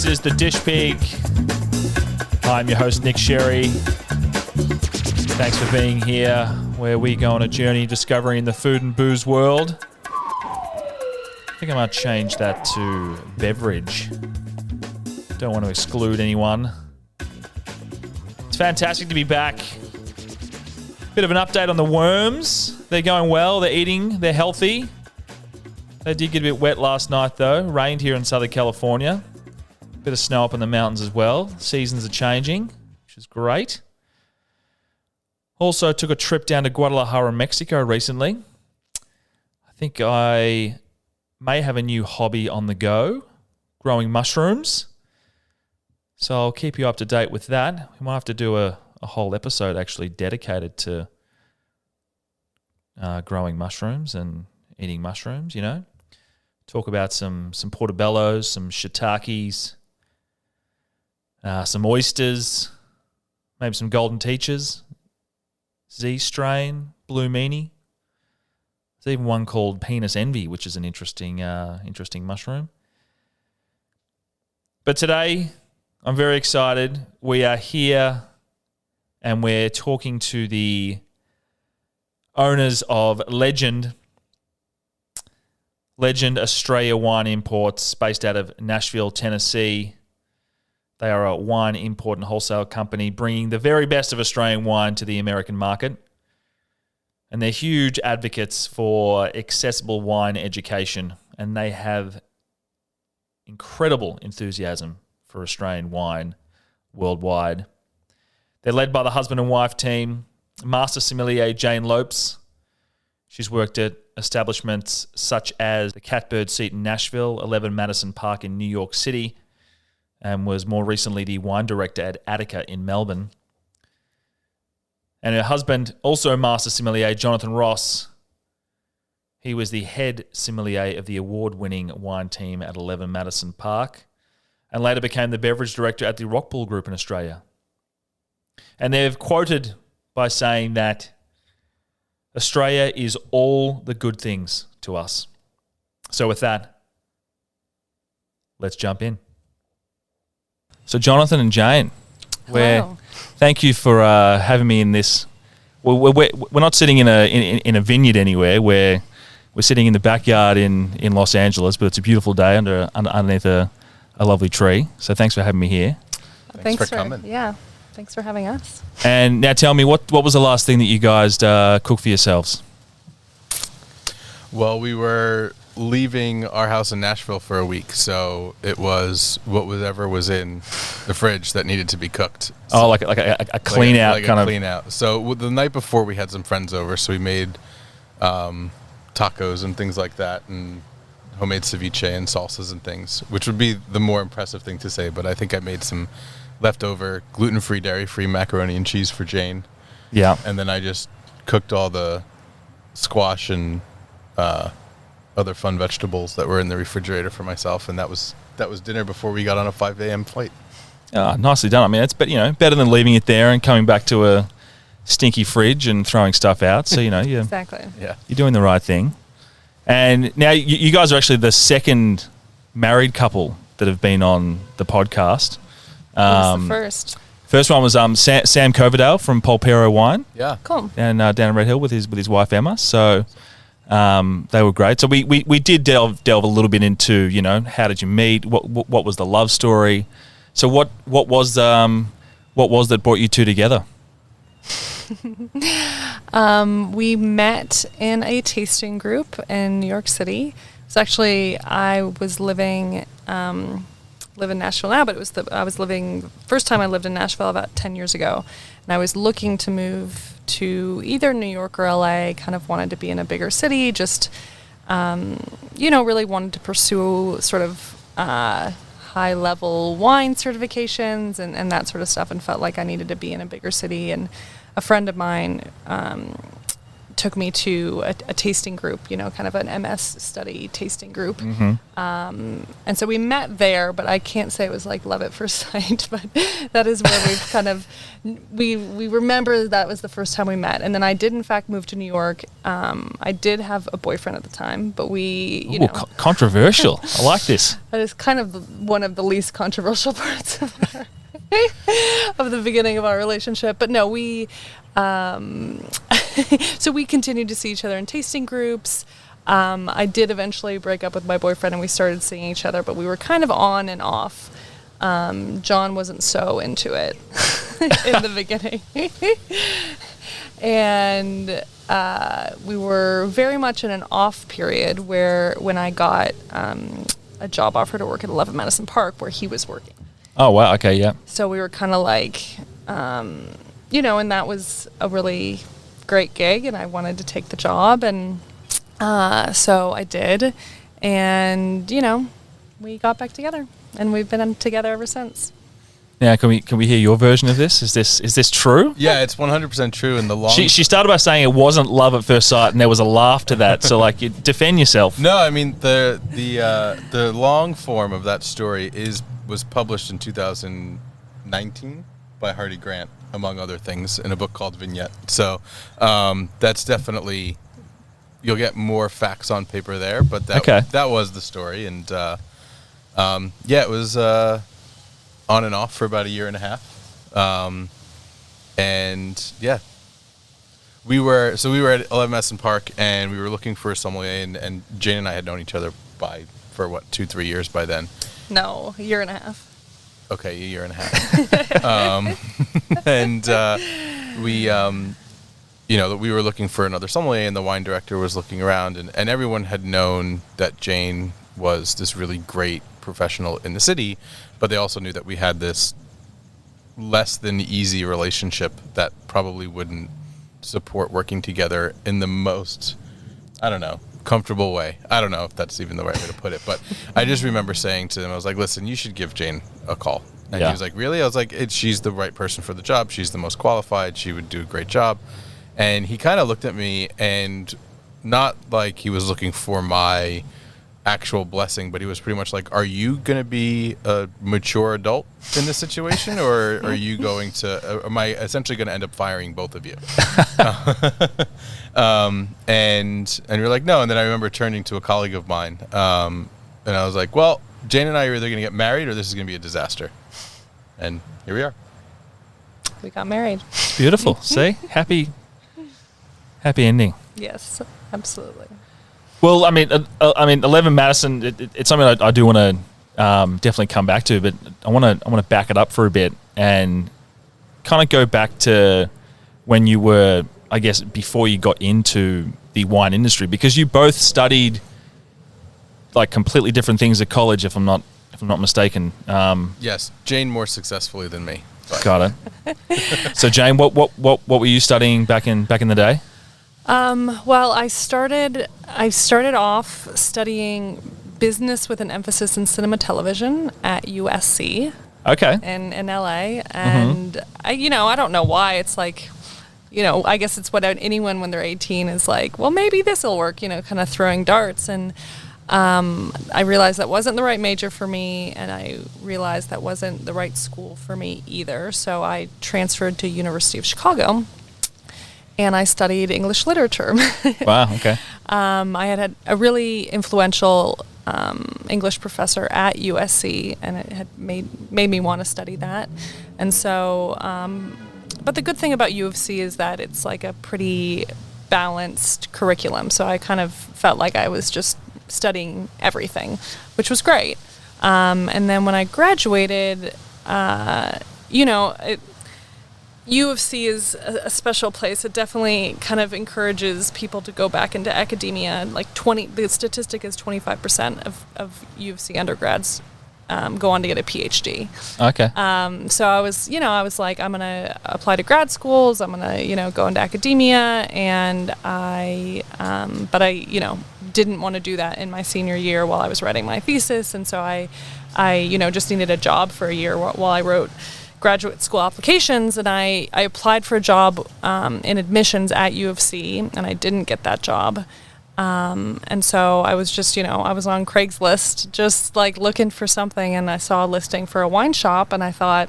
This is The Dish Pig. I'm your host, Nick Sherry. Thanks for being here, where we go on a journey discovering the food and booze world. I think I might change that to beverage. Don't want to exclude anyone. It's fantastic to be back. Bit of an update on the worms. They're going well, they're eating, they're healthy. They did get a bit wet last night though. Rained here in Southern California. Bit of snow up in the mountains as well. Seasons are changing, which is great. Also took a trip down to Guadalajara, Mexico recently. I think I may have a new hobby on the go, growing mushrooms. So I'll keep you up to date with that. We might have to do a whole episode actually dedicated to growing mushrooms and eating mushrooms, you know. Talk about some portobellos, some shiitakes, some oysters, maybe some golden teachers, Z strain, blue meanie. There's even one called penis envy, which is an interesting mushroom. But today, I'm very excited. We are here and we're talking to the owners of Legend Australia Wine Imports, based out of Nashville, Tennessee. They are a wine import and wholesale company bringing the very best of Australian wine to the American market. And they're huge advocates for accessible wine education, and they have incredible enthusiasm for Australian wine worldwide. They're led by the husband and wife team, Master Sommelier Jane Lopes. She's worked at establishments such as the Catbird Seat in Nashville, 11 Madison Park in New York City, and was more recently the wine director at Attica in Melbourne. And her husband, also Master Sommelier Jonathan Ross, he was the head sommelier of the award-winning wine team at 11 Madison Park, and later became the beverage director at the Rockpool Group in Australia. And they've quoted by saying that Australia is all the good things to us. So with that, let's jump in. So Jonathan and Jane, thank you for having me in this. We're not sitting in a vineyard anywhere. We're sitting in the backyard in Los Angeles, but it's a beautiful day underneath a lovely tree. So thanks for having me here. Thanks for coming. Yeah. Thanks for having us. And now tell me, what was the last thing that you guys cooked for yourselves? Well, we were leaving our house in Nashville for a week, so it was whatever was in the fridge that needed to be cooked. So like a clean out kind of. Clean out. So the night before we had some friends over, so we made tacos and things like that, and homemade ceviche and salsas and things, which would be the more impressive thing to say. But I think I made some leftover gluten-free, dairy-free macaroni and cheese for Jane. Yeah. And then I just cooked all the squash and other fun vegetables that were in the refrigerator for myself, and that was dinner before we got on a 5 a.m. flight. Nicely done. I mean, it's better than leaving it there and coming back to a stinky fridge and throwing stuff out. So Exactly. Yeah, you're doing the right thing. And now you guys are actually the second married couple that have been on the podcast. Who's the first? First one was Sam Coverdale from Polpero Wine. Yeah, cool. And down in Red Hill with his wife Emma. So they were great. So we did delve a little bit into how did you meet? What was the love story? So what was that brought you two together? We met in a tasting group in New York City. It's actually I was living in Nashville now, but first time I lived in Nashville about 10 years ago, and I was looking to move to either New York or LA. Kind of wanted to be in a bigger city, just really wanted to pursue sort of high level wine certifications and that sort of stuff, and felt like I needed to be in a bigger city. And a friend of mine took me to a tasting group, kind of an MS study tasting group. And so we met there, but I can't say it was like love at first sight, but that is where we've kind of, we remember that was the first time we met. And then I did in fact move to New York. I did have a boyfriend at the time, but we, controversial. I like this. That is kind of one of the least controversial parts of of the beginning of our relationship. But no, we, so we continued to see each other in tasting groups. I did eventually break up with my boyfriend and we started seeing each other, but we were kind of on and off. John wasn't so into it in the beginning. And we were very much in an off period when I got a job offer to work at 11 Madison Park where he was working. Oh, wow. Okay, yeah. So we were kind of like, and that was a really great gig and I wanted to take the job. And so I did. And, we got back together and we've been together ever since. Now, can we hear your version of this? Is this true? Yeah, it's 100% true. In the long, she started by saying it wasn't love at first sight, and there was a laugh to that. So, like, you defend yourself. No, I mean the long form of that story was published in 2019 by Hardy Grant, among other things, in a book called Vignette. So that's definitely, you'll get more facts on paper there, but that was the story, and it was on and off for about a year and a half, and yeah, we were at 11 Madison Park, and we were looking for a sommelier, and Jane and I had known each other for 2-3 years by then. No, a year and a half. Okay, a year and a half. And we were looking for another sommelier, and the wine director was looking around, and everyone had known that Jane was this really great professional in the city, but they also knew that we had this less than easy relationship that probably wouldn't support working together in the most, comfortable way. I don't know if that's even the right way to put it, but I just remember saying to him, I was like, listen, you should give Jane a call. And he was like, really? I was like, she's the right person for the job. She's the most qualified. She would do a great job. And he kind of looked at me, and not like he was looking for my actual blessing, but he was pretty much like, are you going to be a mature adult in this situation, or are you going to, am I essentially going to end up firing both of you? And you're like, no. And then I remember turning to a colleague of mine, and I was like, well, Jane and I are either going to get married or this is going to be a disaster. And here we are. We got married. It's beautiful. See? Happy ending. Yes, absolutely. Well, I mean, 11 Madison. It's something I do want to definitely come back to, but I want to back it up for a bit and kind of go back to when you were, I guess, before you got into the wine industry, because you both studied like completely different things at college, if I'm not mistaken. Yes, Jane more successfully than me. But. Got it. So, Jane, what were you studying back in the day? Well, I started off studying business with an emphasis in cinema television at USC. Okay. In LA, and I don't know why. It's like, I guess it's what anyone when they're 18 is like, well, maybe this will work, kind of throwing darts. And I realized that wasn't the right major for me, and I realized that wasn't the right school for me either. So I transferred to University of Chicago, and I studied English literature. Wow, okay. I had a really influential English professor at USC, and it had made me want to study that. And so, but the good thing about U of C is that it's like a pretty balanced curriculum. So I kind of felt like I was just studying everything, which was great. And then when I graduated, U of C is a special place. It definitely kind of encourages people to go back into academia. Like the statistic is 25% of U of C undergrads go on to get a PhD. Okay. So I was like, I'm gonna apply to grad schools. I'm gonna, go into academia, and I didn't want to do that in my senior year while I was writing my thesis, and so I just needed a job for a year while I wrote graduate school applications, and I applied for a job in admissions at U of C, and I didn't get that job. And so I was just, I was on Craigslist just like looking for something, and I saw a listing for a wine shop, and I thought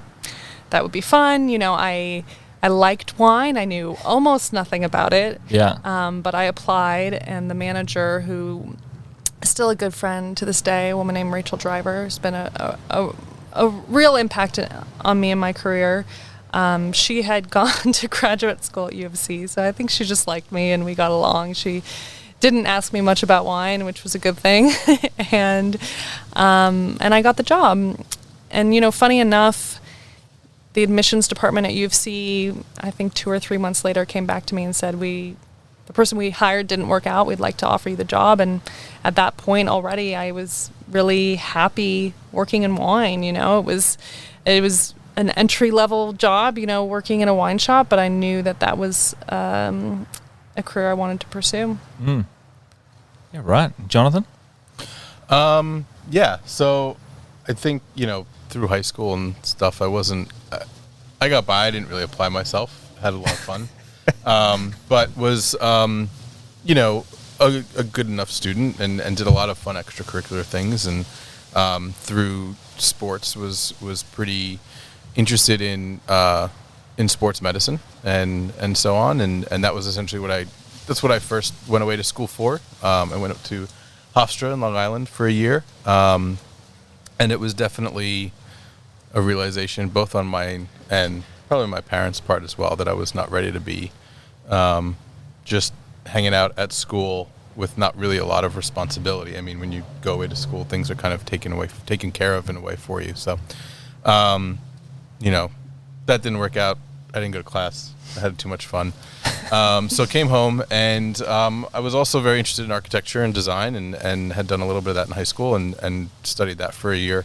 that would be fun. I liked wine. I knew almost nothing about it. Yeah. But I applied, and the manager, who is still a good friend to this day, a woman named Rachel Driver, has been a real impact on me in my career. She had gone to graduate school at U of C, so I think she just liked me and we got along. She didn't ask me much about wine, which was a good thing. and I got the job. And, funny enough, the admissions department at U of C, I think 2 or 3 months later, came back to me and said, the person we hired didn't work out. We'd like to offer you the job. And at that point already, I was really happy working in wine. It was an entry-level job, working in a wine shop, but I knew that was a career I wanted to pursue. Mm. Yeah, right. Jonathan? Yeah, so I think, through high school and stuff, I got by. I didn't really apply myself. Had a lot of fun. But was, a good enough student and did a lot of fun extracurricular things. And through sports was pretty interested in sports medicine and so on. And that was essentially that's what I first went away to school for. I went up to Hofstra in Long Island for a year. And it was definitely a realization, both on mine and probably my parents' part as well, that I was not ready to be just hanging out at school with not really a lot of responsibility. I mean, when you go away to school, things are kind of taken care of in a way for you. So, that didn't work out. I didn't go to class. I had too much fun. So I came home, and I was also very interested in architecture and design, and had done a little bit of that in high school, and studied that for a year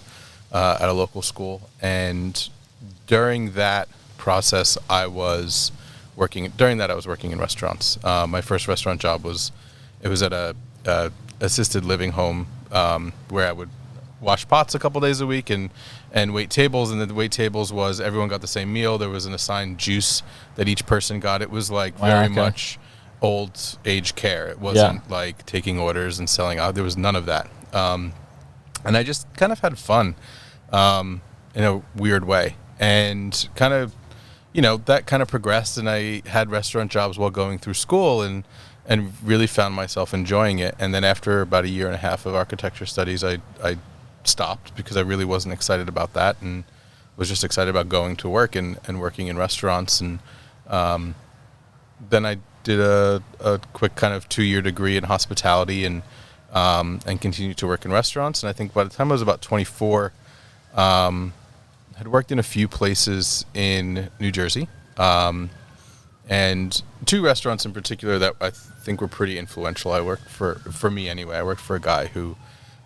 at a local school. And during that process, I was working in restaurants. My first restaurant job was at a assisted living home where I would wash pots a couple days a week and wait tables. And the wait tables was everyone got the same meal. There was an assigned juice that each person got. It was like very much old age care. It wasn't like taking orders and selling out. There was none of that. And I just kind of had fun in a weird way. And kind of, that kind of progressed, and I had restaurant jobs while going through school and really found myself enjoying it. And then after about a year and a half of architecture studies, I stopped because I really wasn't excited about that, and was just excited about going to work and working in restaurants. And then I did a quick kind of 2-year degree in hospitality and continued to work in restaurants. And I think by the time I was about 24, had worked in a few places in New Jersey, and 2 restaurants in particular that I think were pretty influential. I worked for me anyway. I worked for a guy who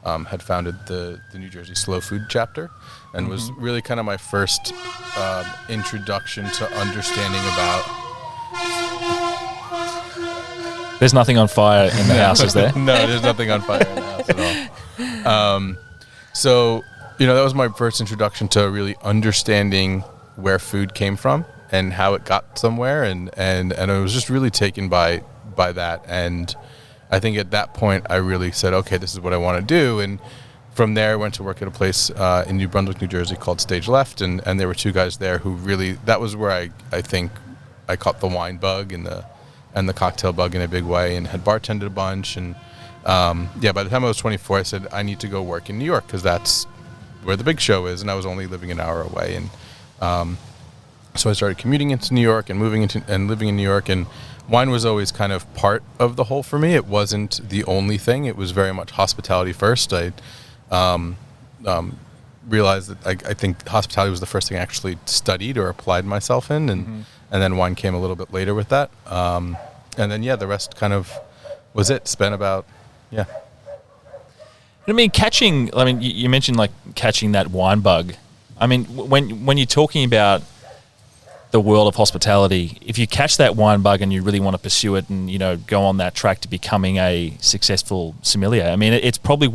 had founded the New Jersey Slow Food chapter, and was really kind of my first introduction to understanding about. There's nothing on fire in the house, is there? No, there's nothing on fire in the house at all. So, that was my first introduction to really understanding where food came from and how it got somewhere, and I was just really taken by that. And I think at that point I really said, okay, this is what I want to do. And from there I went to work at a place in New Brunswick, New Jersey called Stage Left, and there were 2 guys there who really, that was where I think I caught the wine bug and the cocktail bug in a big way, and had bartended a bunch. And by the time I was 24, I said I need to go work in New York, because that's where the big show is, and I was only living an hour away. And so I started commuting into New York and moving into and living in New York, and wine was always kind of part of the whole for me. It wasn't the only thing. It was very much hospitality first. I realized that I think hospitality was the first thing I actually studied or applied myself in, and then wine came a little bit later with that. And then the rest kind of was it. Spent about I mean, you mentioned like catching that wine bug. I mean, when you're talking about the world of hospitality, if you catch that wine bug and you really want to pursue it and, go on that track to becoming a successful sommelier, I mean, it's probably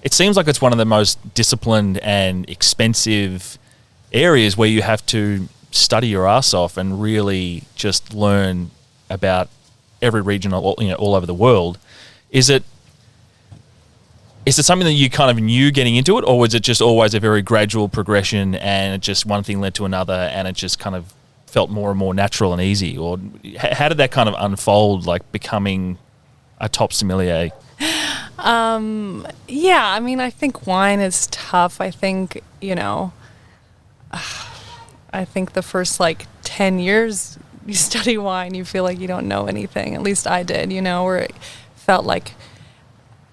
it seems like it's one of the most disciplined and expensive areas where you have to study your ass off and really just learn about every region all over the world. Is it something that you kind of knew getting into it, or was it just always a very gradual progression and it just one thing led to another and it just kind of felt more and more natural and easy? Or how did that kind of unfold, like becoming a top sommelier? Yeah, I mean, I think wine is tough. I think, I think the first 10 years you study wine, you feel like you don't know anything. At least I did, where it felt like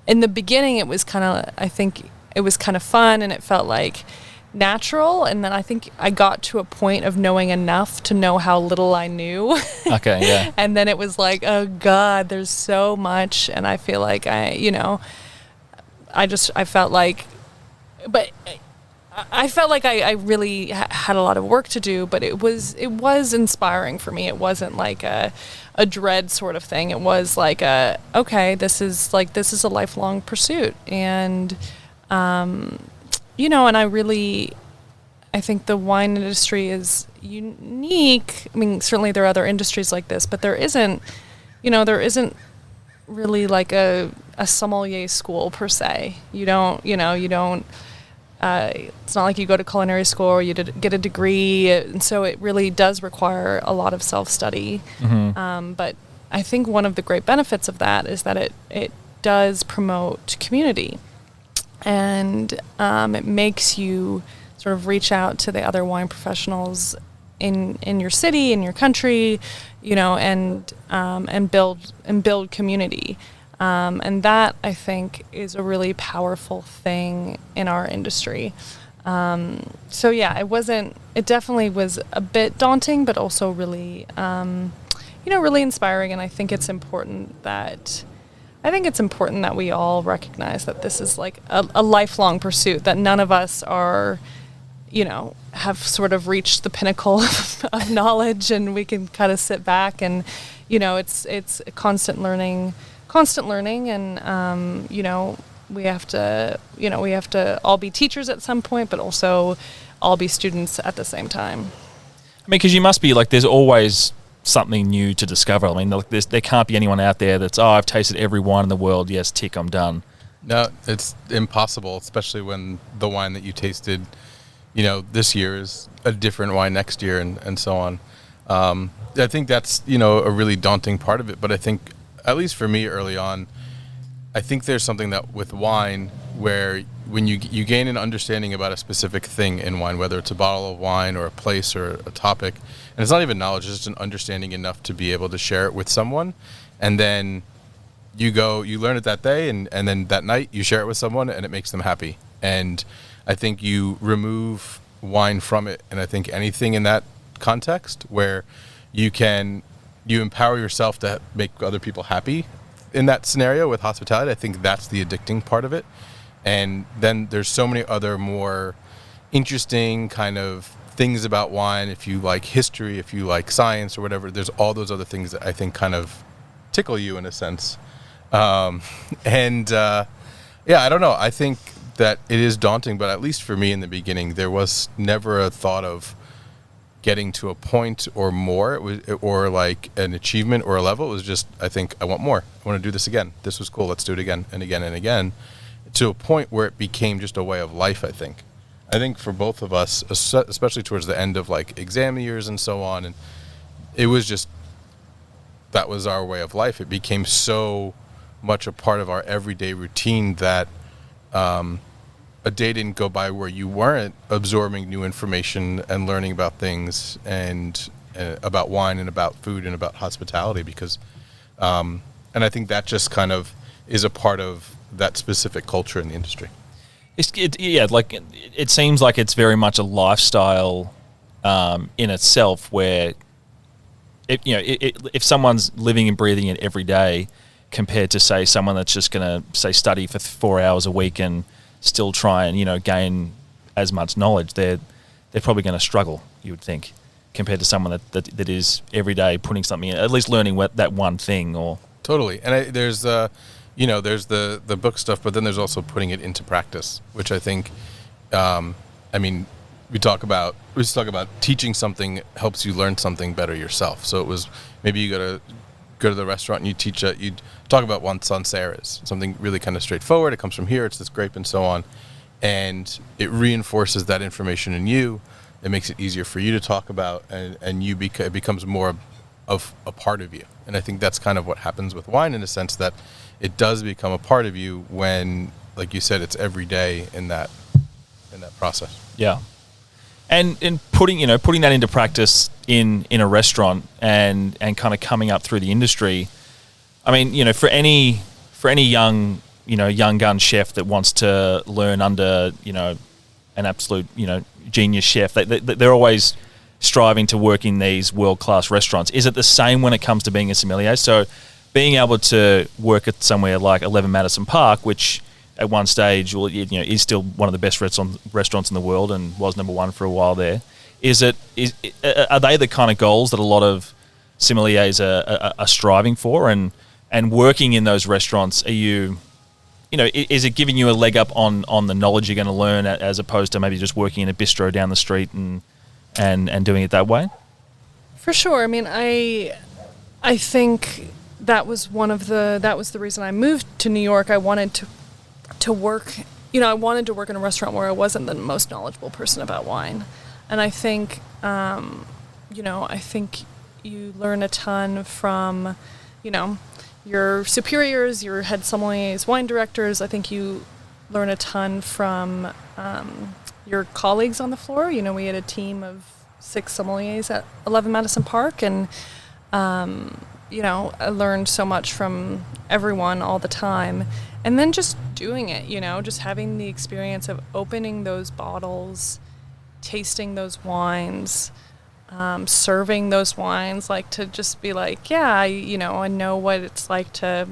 in the beginning it was kind of, I think it was kind of fun and it felt like natural. And then I think I got to a point of knowing enough to know how little I knew. Okay, yeah. And then it was like, oh God, there's so much. And I feel like I felt like, but I felt like I really had a lot of work to do, but it was inspiring for me. It wasn't like a dread sort of thing. It was like okay, this is a lifelong pursuit. And, and I think the wine industry is unique. I mean, certainly there are other industries like this, but there isn't really like a sommelier school per se. You don't, it's not like you go to culinary school or you get a degree, and so it really does require a lot of self-study. Mm-hmm. But I think one of the great benefits of that is that it does promote community, and it makes you sort of reach out to the other wine professionals in your city, in your country, and build community. And that, I think, is a really powerful thing in our industry. So yeah, it definitely was a bit daunting, but also really, really inspiring. And I think it's important that we all recognize that this is like a lifelong pursuit, that none of us are, have sort of reached the pinnacle of knowledge, and we can kind of sit back and, it's a constant learning, and we have to all be teachers at some point, but also all be students at the same time. I mean, because you must be like, there's always something new to discover. I mean, there can't be anyone out there that's, I've tasted every wine in the world, yes, tick, I'm done. No, it's impossible, especially when the wine that you tasted, this year is a different wine next year, and so on. I think that's, a really daunting part of it, but I think, at least for me early on, I think there's something that with wine where when you gain an understanding about a specific thing in wine, whether it's a bottle of wine or a place or a topic, and it's not even knowledge, it's just an understanding enough to be able to share it with someone, and then you learn it that day, and then that night you share it with someone and it makes them happy. And I think you remove wine from it, and I think anything in that context where you empower yourself to make other people happy in that scenario with hospitality, I think that's the addicting part of it. And then there's so many other more interesting kind of things about wine. If you like history, if you like science or whatever, there's all those other things that I think kind of tickle you in a sense. Yeah, I don't know. I think that it is daunting, but at least for me in the beginning, there was never a thought of getting to a point or more. It was, or like an achievement or a level. It was just, I think I want more. I want to do this again. This was cool. Let's do it again and again and again, to a point where it became just a way of life. I think for both of us, especially towards the end of like exam years and so on, and it was just, that was our way of life. It became so much a part of our everyday routine that a day didn't go by where you weren't absorbing new information and learning about things and about wine and about food and about hospitality, because and I think that just kind of is a part of that specific culture in the industry. It seems like it's very much a lifestyle in itself, where if someone's living and breathing it every day, compared to say someone that's just going to say study for 4 hours a week and still try and gain as much knowledge, they're probably going to struggle, you would think, compared to someone that is every day putting something in, at least learning that one thing. Or totally. And there's there's the book stuff, but then there's also putting it into practice, which I think we just talk about teaching something helps you learn something better yourself. So it was maybe you go to the restaurant and you talk about what Sancerre is, something really kind of straightforward. It comes from here. It's this grape and so on, and it reinforces that information in you. It makes it easier for you to talk about, and it becomes more of a part of you. And I think that's kind of what happens with wine, in a sense that it does become a part of you when, like you said, it's every day in that process. Yeah. And in putting that into practice in a restaurant and kind of coming up through the industry, I mean, for any young gun chef that wants to learn under, an absolute, genius chef, they're always striving to work in these world-class restaurants. Is it the same when it comes to being a sommelier? So being able to work at somewhere like 11 Madison Park, which at one stage, is still one of the best restaurants in the world and was number one for a while there. Are they the kind of goals that a lot of sommeliers are striving for? And working in those restaurants, are you, is it giving you a leg up on the knowledge you're going to learn, as opposed to maybe just working in a bistro down the street and doing it that way? For sure. I mean, I think that was the reason I moved to New York. I wanted to work, I wanted to work in a restaurant where I wasn't the most knowledgeable person about wine. And I think, I think you learn a ton from, your superiors, your head sommeliers, wine directors. I think you learn a ton from your colleagues on the floor. We had a team of 6 sommeliers at 11 Madison Park, and I learned so much from everyone all the time. And then just doing it, just having the experience of opening those bottles, tasting those wines, serving those wines, like to just be like, yeah, I know what it's like to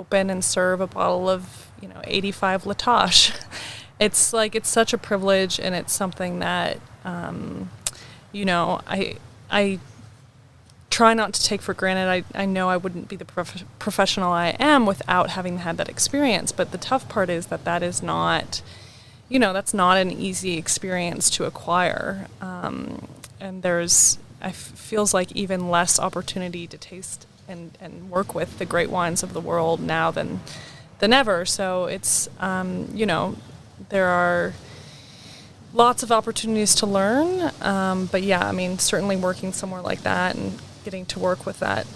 open and serve a bottle of, 85 Latache. It's like, it's such a privilege, and it's something that, I try not to take for granted. I know I wouldn't be the professional I am without having had that experience. But the tough part is that is not, that's not an easy experience to acquire. And feels like even less opportunity to taste and work with the great wines of the world now than ever. So it's, there are lots of opportunities to learn. But yeah, I mean, certainly working somewhere like that and getting to work with that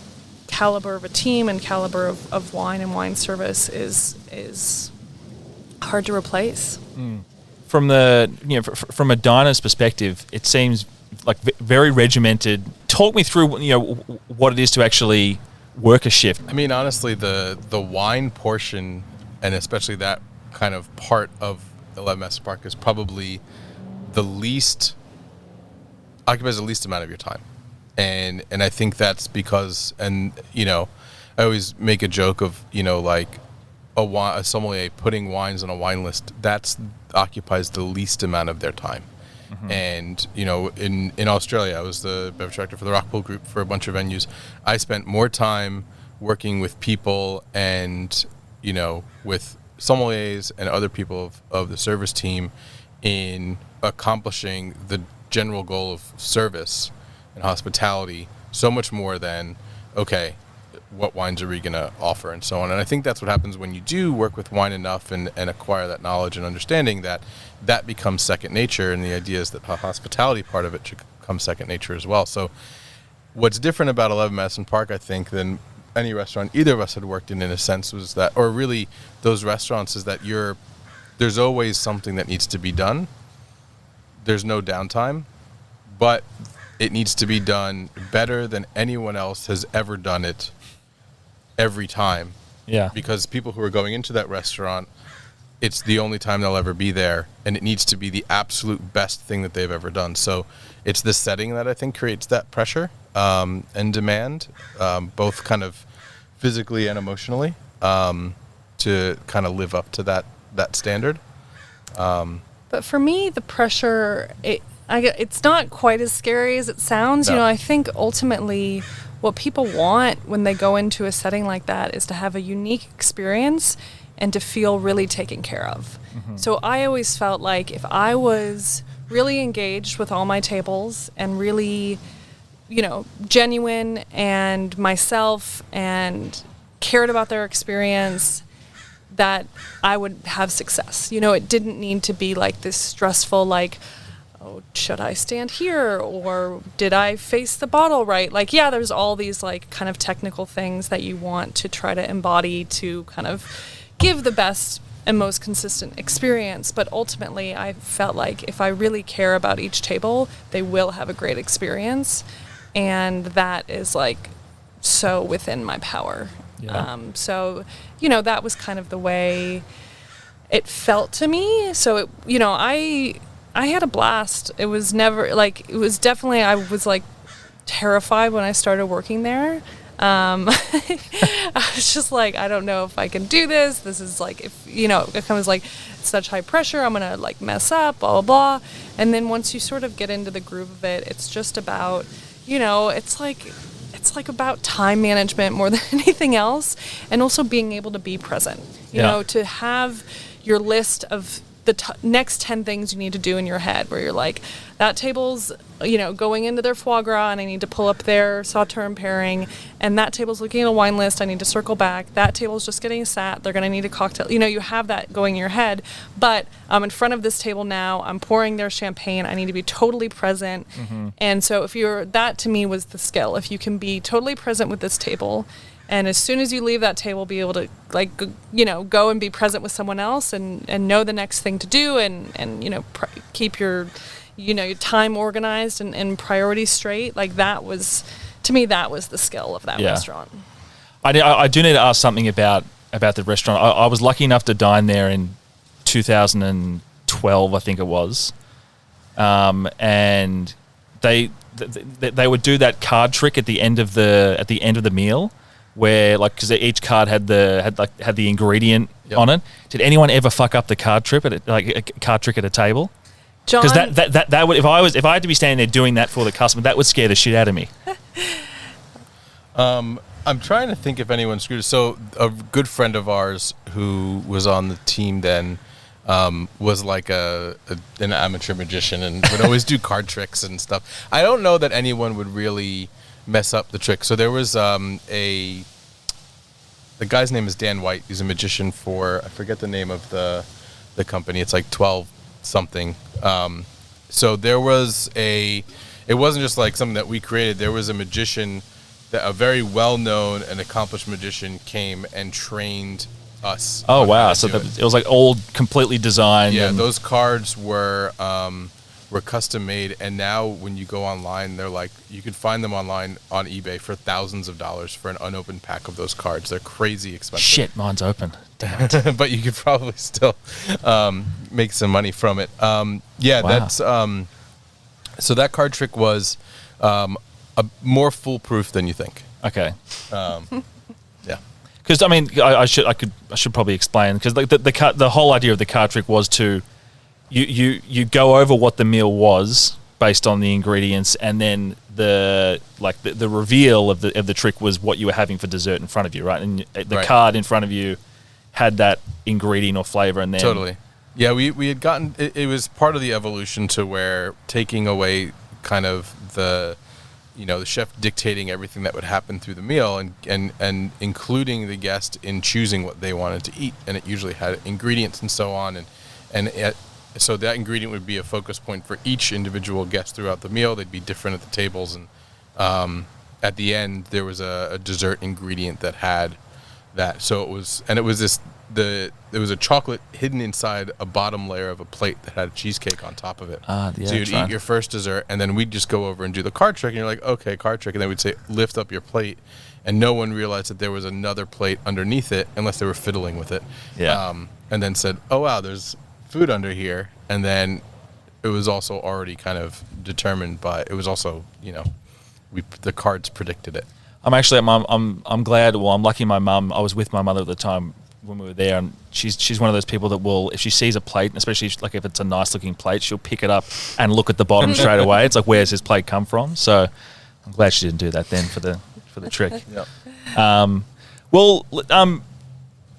caliber of a team and caliber of wine and wine service is hard to replace. From from a diner's perspective, it seems like very regimented. Talk me through what it is to actually work a shift. I mean, honestly, the wine portion, and especially that kind of part of 11 Madison Park, is probably occupies the least amount of your time. And I think that's because, I always make a joke of, like a sommelier putting wines on a wine list, that occupies the least amount of their time. Mm-hmm. And, in Australia, I was the beverage director for the Rockpool group for a bunch of venues. I spent more time working with people and, with sommeliers and other people of the service team in accomplishing the general goal of service and hospitality, so much more than, okay, what wines are we going to offer and so on. And I think that's what happens when you do work with wine enough and acquire that knowledge and understanding, that becomes second nature. And the idea is that the hospitality part of it should come second nature as well. So what's different about 11 Madison Park, I think, than any restaurant either of us had worked in a sense, was that, or really those restaurants, is that there's always something that needs to be done. There's no downtime, but it needs to be done better than anyone else has ever done it every time. Yeah. Because people who are going into that restaurant, it's the only time they'll ever be there, and it needs to be the absolute best thing that they've ever done. So it's this setting that I think creates that pressure and demand, both kind of physically and emotionally, to kind of live up to that standard. But for me, the pressure, it's not quite as scary as it sounds. No. I think ultimately what people want when they go into a setting like that is to have a unique experience and to feel really taken care of. Mm-hmm. So I always felt like if I was really engaged with all my tables and really, genuine and myself and cared about their experience, that I would have success. It didn't need to be like this stressful, like, oh, should I stand here? Or did I face the bottle right? Like, yeah, there's all these like kind of technical things that you want to try to embody to kind of give the best and most consistent experience. But ultimately, I felt like if I really care about each table, they will have a great experience. And that is like so within my power. Yeah. So, that was kind of the way it felt to me. So, I had a blast. It was never like, it was definitely, I was like terrified when I started working there. I was just like, I don't know if I can do this. This is like, if I was like such high pressure, I'm going to like mess up, blah, blah, blah. And then once you sort of get into the groove of it, it's just about, it's like about time management more than anything else. And also being able to be present, to have your list of the next 10 things you need to do in your head, where you're like, that table's, going into their foie gras and I need to pull up their sauterne pairing, and that table's looking at a wine list, I need to circle back, that table's just getting sat, they're going to need a cocktail. You have that going in your head, but I'm in front of this table now, I'm pouring their champagne, I need to be totally present. Mm-hmm. And so that to me was the skill. If you can be totally present with this table, and as soon as you leave that table, be able to go and be present with someone else and know the next thing to do and keep your your time organized and priorities straight. Like that was, to me, that was the skill of that restaurant. I do need to ask something about the restaurant. I was lucky enough to dine there in 2012, I think it was, and they would do that card trick at the end of the meal, where like, because each card had the ingredient on it. Did anyone ever fuck up the card trick at a card trick at a table? Because that would, if I had to be standing there doing that for the customer, that would scare the shit out of me. I'm trying to think if anyone screwed it. So a good friend of ours who was on the team then was like an amateur magician and would always do card tricks and stuff. I don't know that anyone would really mess up the trick. So there was the guy's name is Dan White. He's a magician for, I forget the name of the company. It's like 12 something. So there was it wasn't just like something that we created. There was a magician, a very well-known and accomplished magician came and trained us. Oh, wow. So it was like all completely designed. Yeah, those cards were custom made, and now when you go online, they're like, you can find them online on eBay for thousands of dollars for an unopened pack of those cards. They're crazy expensive. Shit, mine's open. Damn it. But you could probably still make some money from it. Wow. That's so that card trick was more foolproof than you think. Okay. Yeah. Because I mean, I should probably explain, because the whole idea of the card trick was to you go over what the meal was based on the ingredients, and then the reveal of the trick was what you were having for dessert in front of you, right? And the card in front of you had that ingredient or flavor, and then totally. Yeah, we had gotten it was part of the evolution to where taking away kind of the chef dictating everything that would happen through the meal and including the guest in choosing what they wanted to eat, and it usually had ingredients and so on, so that ingredient would be a focus point for each individual guest throughout the meal. They'd be different at the tables, and at the end there was a dessert ingredient that had that. So it was there was a chocolate hidden inside a bottom layer of a plate that had a cheesecake on top of it. So you'd eat your first dessert, and then we'd just go over and do the card trick, and you're like, okay, card trick, and then we'd say, lift up your plate, and no one realized that there was another plate underneath it unless they were fiddling with it. Yeah. And then said, oh wow, there's food under here, and then it was also already kind of determined by, it was also, the cards predicted it. I'm glad. Well, I'm lucky. My mum. I was with my mother at the time when we were there, and she's one of those people that will, if she sees a plate, especially if it's a nice looking plate, she'll pick it up and look at the bottom straight away. It's like, where's this plate come from? So I'm glad she didn't do that then for the trick. Yep.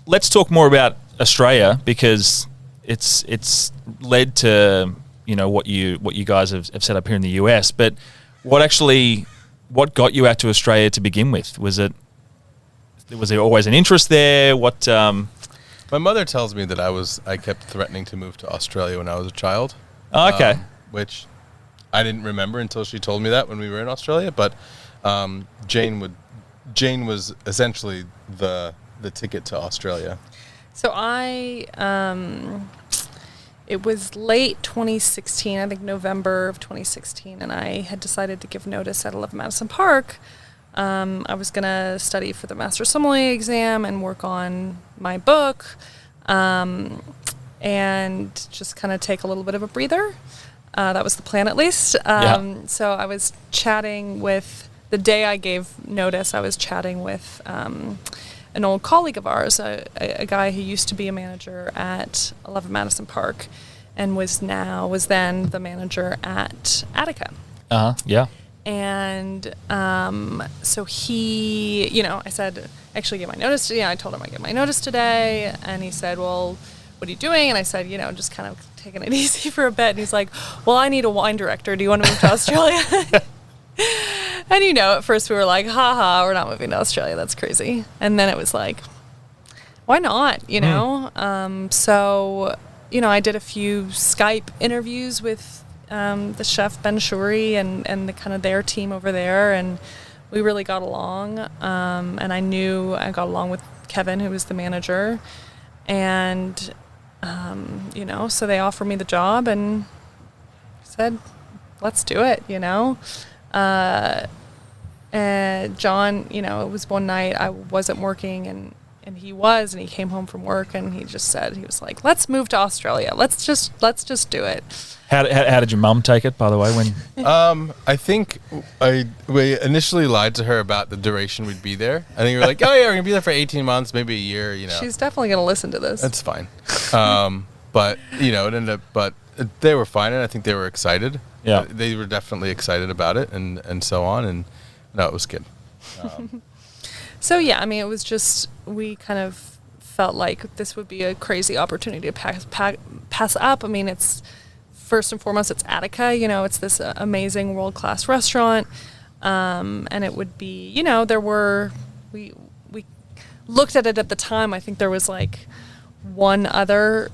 Let's talk more about Australia, because it's led to what you guys have set up here in the US. But what got you out to Australia to begin with? Was there always an interest there? What? My mother tells me that I kept threatening to move to Australia when I was a child. Oh, okay. Which I didn't remember until she told me that when we were in Australia. But Jane was essentially the ticket to Australia. So it was late 2016, I think November of 2016, and I had decided to give notice at 11 Madison Park. I was going to study for the Master Sommelier exam and work on my book, and just kind of take a little bit of a breather. That was the plan, at least. So I was chatting with, the day I gave notice, I was chatting with an old colleague of ours, a guy who used to be a manager at 11 Madison Park and was then the manager at Attica. Yeah. And so he, I said, actually get my notice. I told him I get my notice today. And he said, well, what are you doing? And I said, just kind of taking it easy for a bit. And he's like, well, I need a wine director. Do you want to move to Australia? And at first we were like, haha, we're not moving to Australia. That's crazy. And then it was like, why not? So, I did a few Skype interviews with the chef Ben Shuri and the kind of their team over there, and we really got along. And I knew I got along with Kevin, who was the manager, and so they offered me the job and said, let's do it. And John, it was one night I wasn't working and he was, and he came home from work and he just said, he was like, let's move to Australia. Let's just do it. How did your mum take it, by the way? When I think we initially lied to her about the duration we'd be there. I think we were like, oh yeah, we're gonna be there for 18 months, maybe a year. She's definitely gonna listen to this. That's fine. But it ended up. But they were fine, and I think they were excited. Yeah, they were definitely excited about it, and so on. And no, it was good. So yeah, it was just, we kind of felt like this would be a crazy opportunity to pass up. It's first and foremost, it's Attica. It's this amazing world-class restaurant, and it would be, we looked at it at the time. I think there was like one other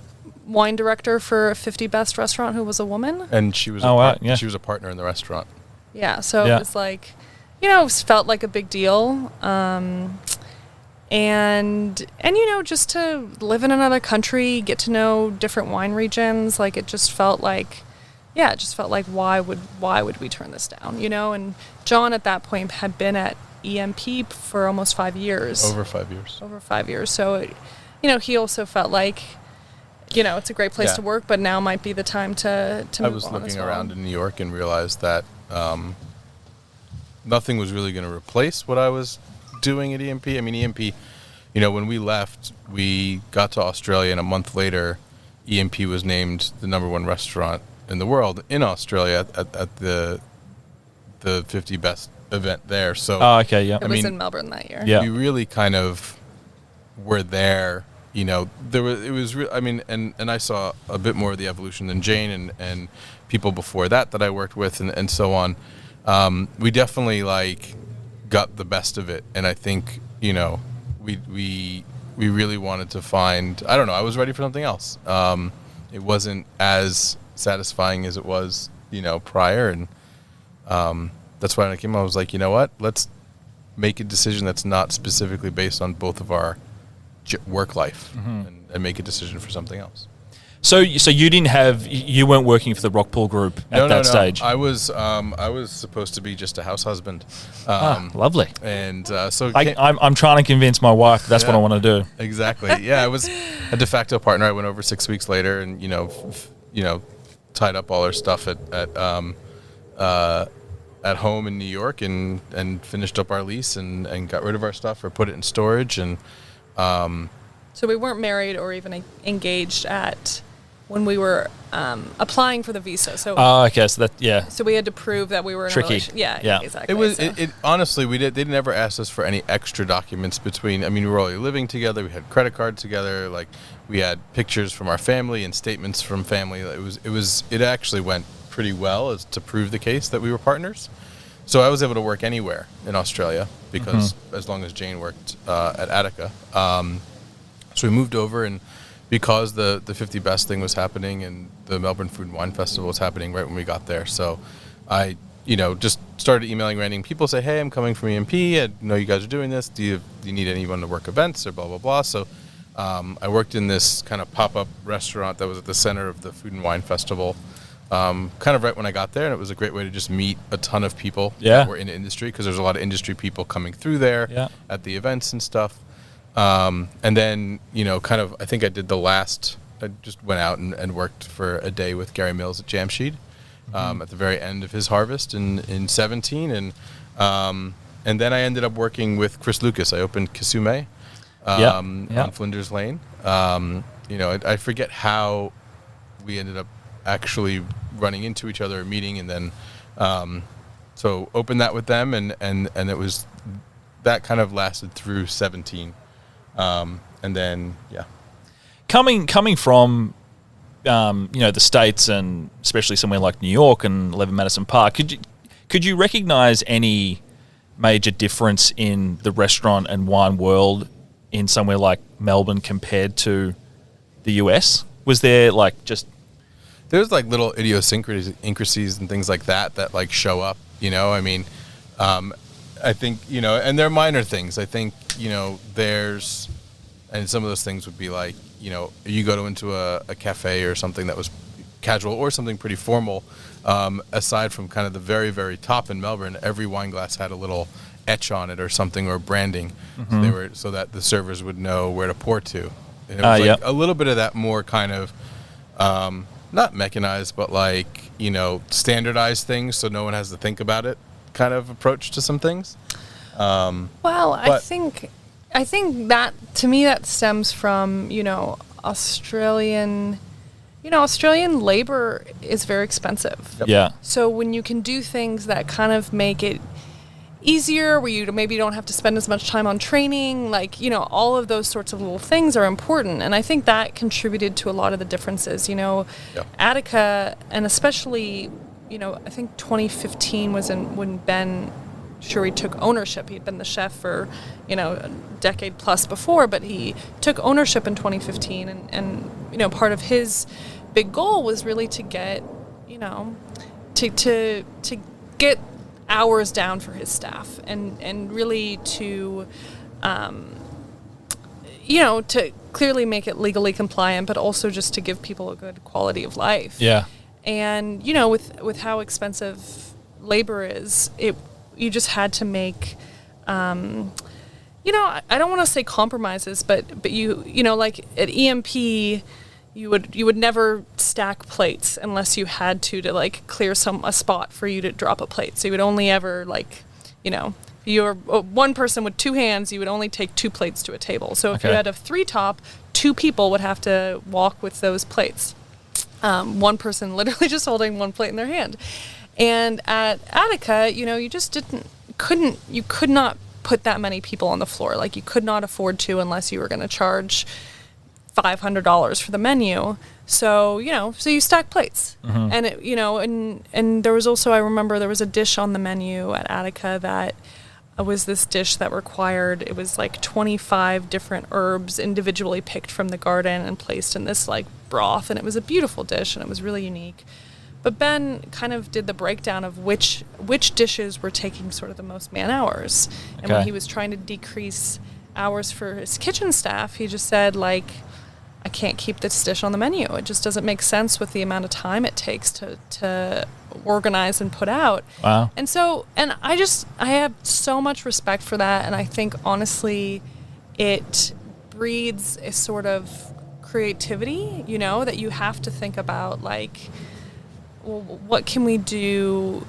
wine director for a 50 Best restaurant who was a woman, and she was she was a partner in the restaurant. Yeah, so it was like, it felt like a big deal. And just to live in another country, get to know different wine regions, like it just felt like, why would we turn this down, And John at that point had been at EMP for almost 5 years. Over 5 years. Over 5 years. So, he also felt like, it's a great place to work, but now might be the time to move on. I was looking around in New York and realized that nothing was really going to replace what I was doing at EMP. EMP, when we left, we got to Australia, and a month later, EMP was named the #1 restaurant in the world in Australia at the 50 Best event there. So, okay, yeah. It was in Melbourne that year. Yeah. We really kind of were there. And I saw a bit more of the evolution than Jane and people before that I worked with and so on. We definitely got the best of it, and I think we really wanted to find, I don't know, I was ready for something else. It wasn't as satisfying as it was prior, and that's why when I came, I was like, you know what, let's make a decision that's not specifically based on both of our work life, and make a decision for something else. So you weren't working for the Rockpool group at that stage? I was supposed to be just a house husband. Lovely. And so I'm trying to convince my wife that's what I want to do. Exactly. Yeah, I was a de facto partner. I went over 6 weeks later, and tied up all our stuff at home in New York, and finished up our lease, and got rid of our stuff or put it in storage, and. So we weren't married or even engaged when we were applying for the visa. So okay, so that, yeah. so we had to prove that we were in Tricky. a relationship. Yeah, exactly. It was So- it honestly, they never asked us for any extra documents between. I mean, we were already living together. We had credit cards together. Like, we had pictures from our family and statements from family. It actually went pretty well as to prove the case that we were partners. So I was able to work anywhere in Australia because as long as Jane worked at Attica. So we moved over, and because the 50 Best thing was happening and the Melbourne Food and Wine Festival was happening right when we got there. So I, just started emailing random people, say, hey, I'm coming from EMP. I know you guys are doing this. Do you need anyone to work events or blah, blah, blah. So I worked in this kind of pop-up restaurant that was at the center of the Food and Wine Festival, kind of right when I got there. And it was a great way to just meet a ton of people that were in the industry, because there's a lot of industry people coming through there at the events and stuff. And then, I think I just went out and worked for a day with Gary Mills at Jamshed at the very end of his harvest in 17. And then I ended up working with Chris Lucas. I opened Kisume on Flinders Lane. I forget how we ended up actually running into each other, meeting, and then so opened that with them, and it was that kind of lasted through 17. And then, Coming from, the States, and especially somewhere like New York and 11 Madison Park, could you recognize any major difference in the restaurant and wine world in somewhere like Melbourne compared to the US? Was there there's little idiosyncrasies and things like that like show up, I mean, I think, and they're minor things. I think, there's, and some of those things would be like, you go into a cafe or something that was casual or something pretty formal, aside from kind of the very, very top in Melbourne, every wine glass had a little etch on it or something, or branding, so that the servers would know where to pour to. And it was a little bit of that more kind of, not mechanized, but standardized things, so no one has to think about it kind of approach to some things. I think that, to me, that stems from, Australian labor is very expensive. Yep. Yeah. So when you can do things that kind of make it easier, where you maybe don't have to spend as much time on training, all of those sorts of little things are important. And I think that contributed to a lot of the differences. Attica, and especially, I think 2015 was when Ben Shuri took ownership. He'd been the chef for, a decade plus before, but he took ownership in 2015. And part of his big goal was really to get, to get hours down for his staff, and really to to clearly make it legally compliant, but also just to give people a good quality of life. And with how expensive labor is, you just had to make I don't want to say compromises, but you like at EMP, you would never stack plates unless you had to clear a spot for you to drop a plate. So you would only ever if you're one person with two hands, you would only take 2 plates to a table. So if you had a 3-top, 2 people would have to walk with those plates. One person literally just holding 1 plate in their hand. And at Attica, you just you could not put that many people on the floor. You could not afford to, unless you were going to charge $500 for the menu. So you stack plates. And it, and there was also, I remember there was a dish on the menu at Attica that was this dish that required, it was 25 different herbs individually picked from the garden and placed in this broth, and it was a beautiful dish and it was really unique. But Ben kind of did the breakdown of which dishes were taking sort of the most man hours. And when he was trying to decrease hours for his kitchen staff, he just said I can't keep this dish on the menu. It just doesn't make sense with the amount of time it takes to organize and put out. Wow. And I have so much respect for that. And I think, honestly, it breeds a sort of creativity, that you have to think about, well, what can we do,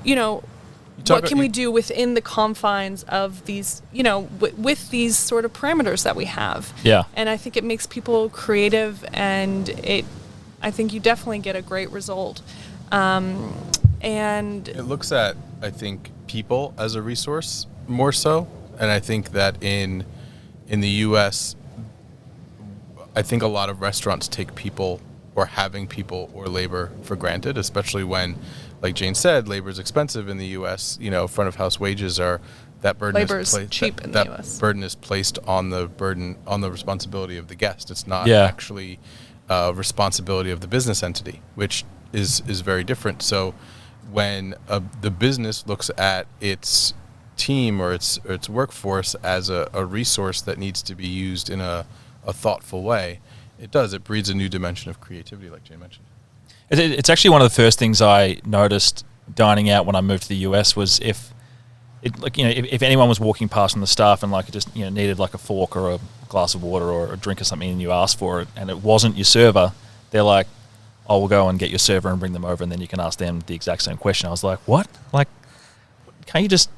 what can we do within the confines of these, with these sort of parameters that we have? Yeah. And I think it makes people creative, and I think you definitely get a great result. And it looks at, I think, people as a resource more so. And I think that in the U.S., I think a lot of restaurants take people or having people or labor for granted, especially when, like Jane said, labor is expensive in the U.S. Front of house wages are, that burden labor is is cheap in that the U.S. burden is placed on the responsibility of the guest. It's not Yeah. actually responsibility of the business entity, which is very different. So when the business looks at its team or its workforce as a resource that needs to be used in a thoughtful way, it breeds a new dimension of creativity, like Jane mentioned. It's actually one of the first things I noticed dining out when I moved to the US was if anyone was walking past from the staff and just needed like a fork or a glass of water or a drink or something, and you asked for it and it wasn't your server, they're like, "Oh, we'll go and get your server and bring them over, and then you can ask them the exact same question." I was like, "What? Like, can't you just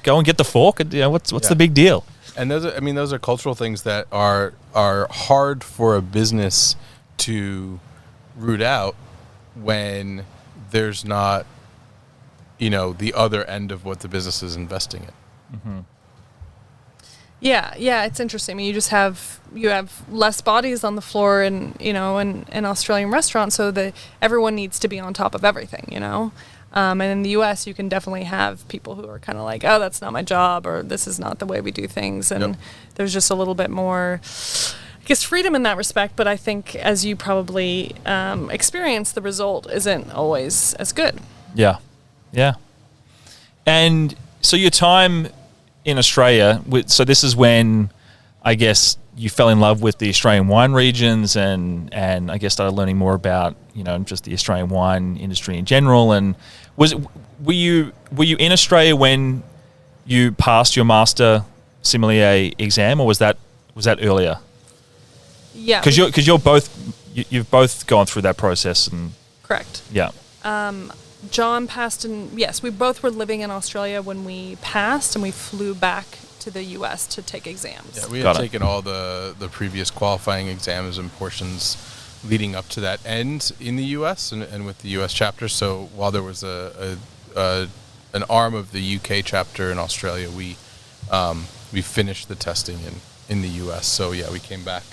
go and get the fork? What's the big deal?" And those are cultural things that are hard for a business to root out when there's not the other end of what the business is investing in. Mm-hmm. Yeah, it's interesting. I mean, you have less bodies on the floor in an Australian restaurant, so that everyone needs to be on top of everything, And in the U.S., you can definitely have people who are kind of like, "Oh, that's not my job," or "This is not the way we do things," and there's just a little bit more, I guess, freedom in that respect. But I think, as you probably experience, the result isn't always as good. Yeah. And so your time in Australia, so this is when I guess you fell in love with the Australian wine regions and I guess started learning more about, just the Australian wine industry in general. And were you in Australia when you passed your Master Sommelier exam, or was that earlier? Yeah. Because you've both gone through that process. And correct. Yeah. John passed yes, we both were living in Australia when we passed, and we flew back to the U.S. to take exams. Yeah, we had taken all the previous qualifying exams and portions leading up to that end in the U.S. and with the U.S. chapter. So while there was an arm of the U.K. chapter in Australia, we finished the testing in the U.S. So yeah, we came back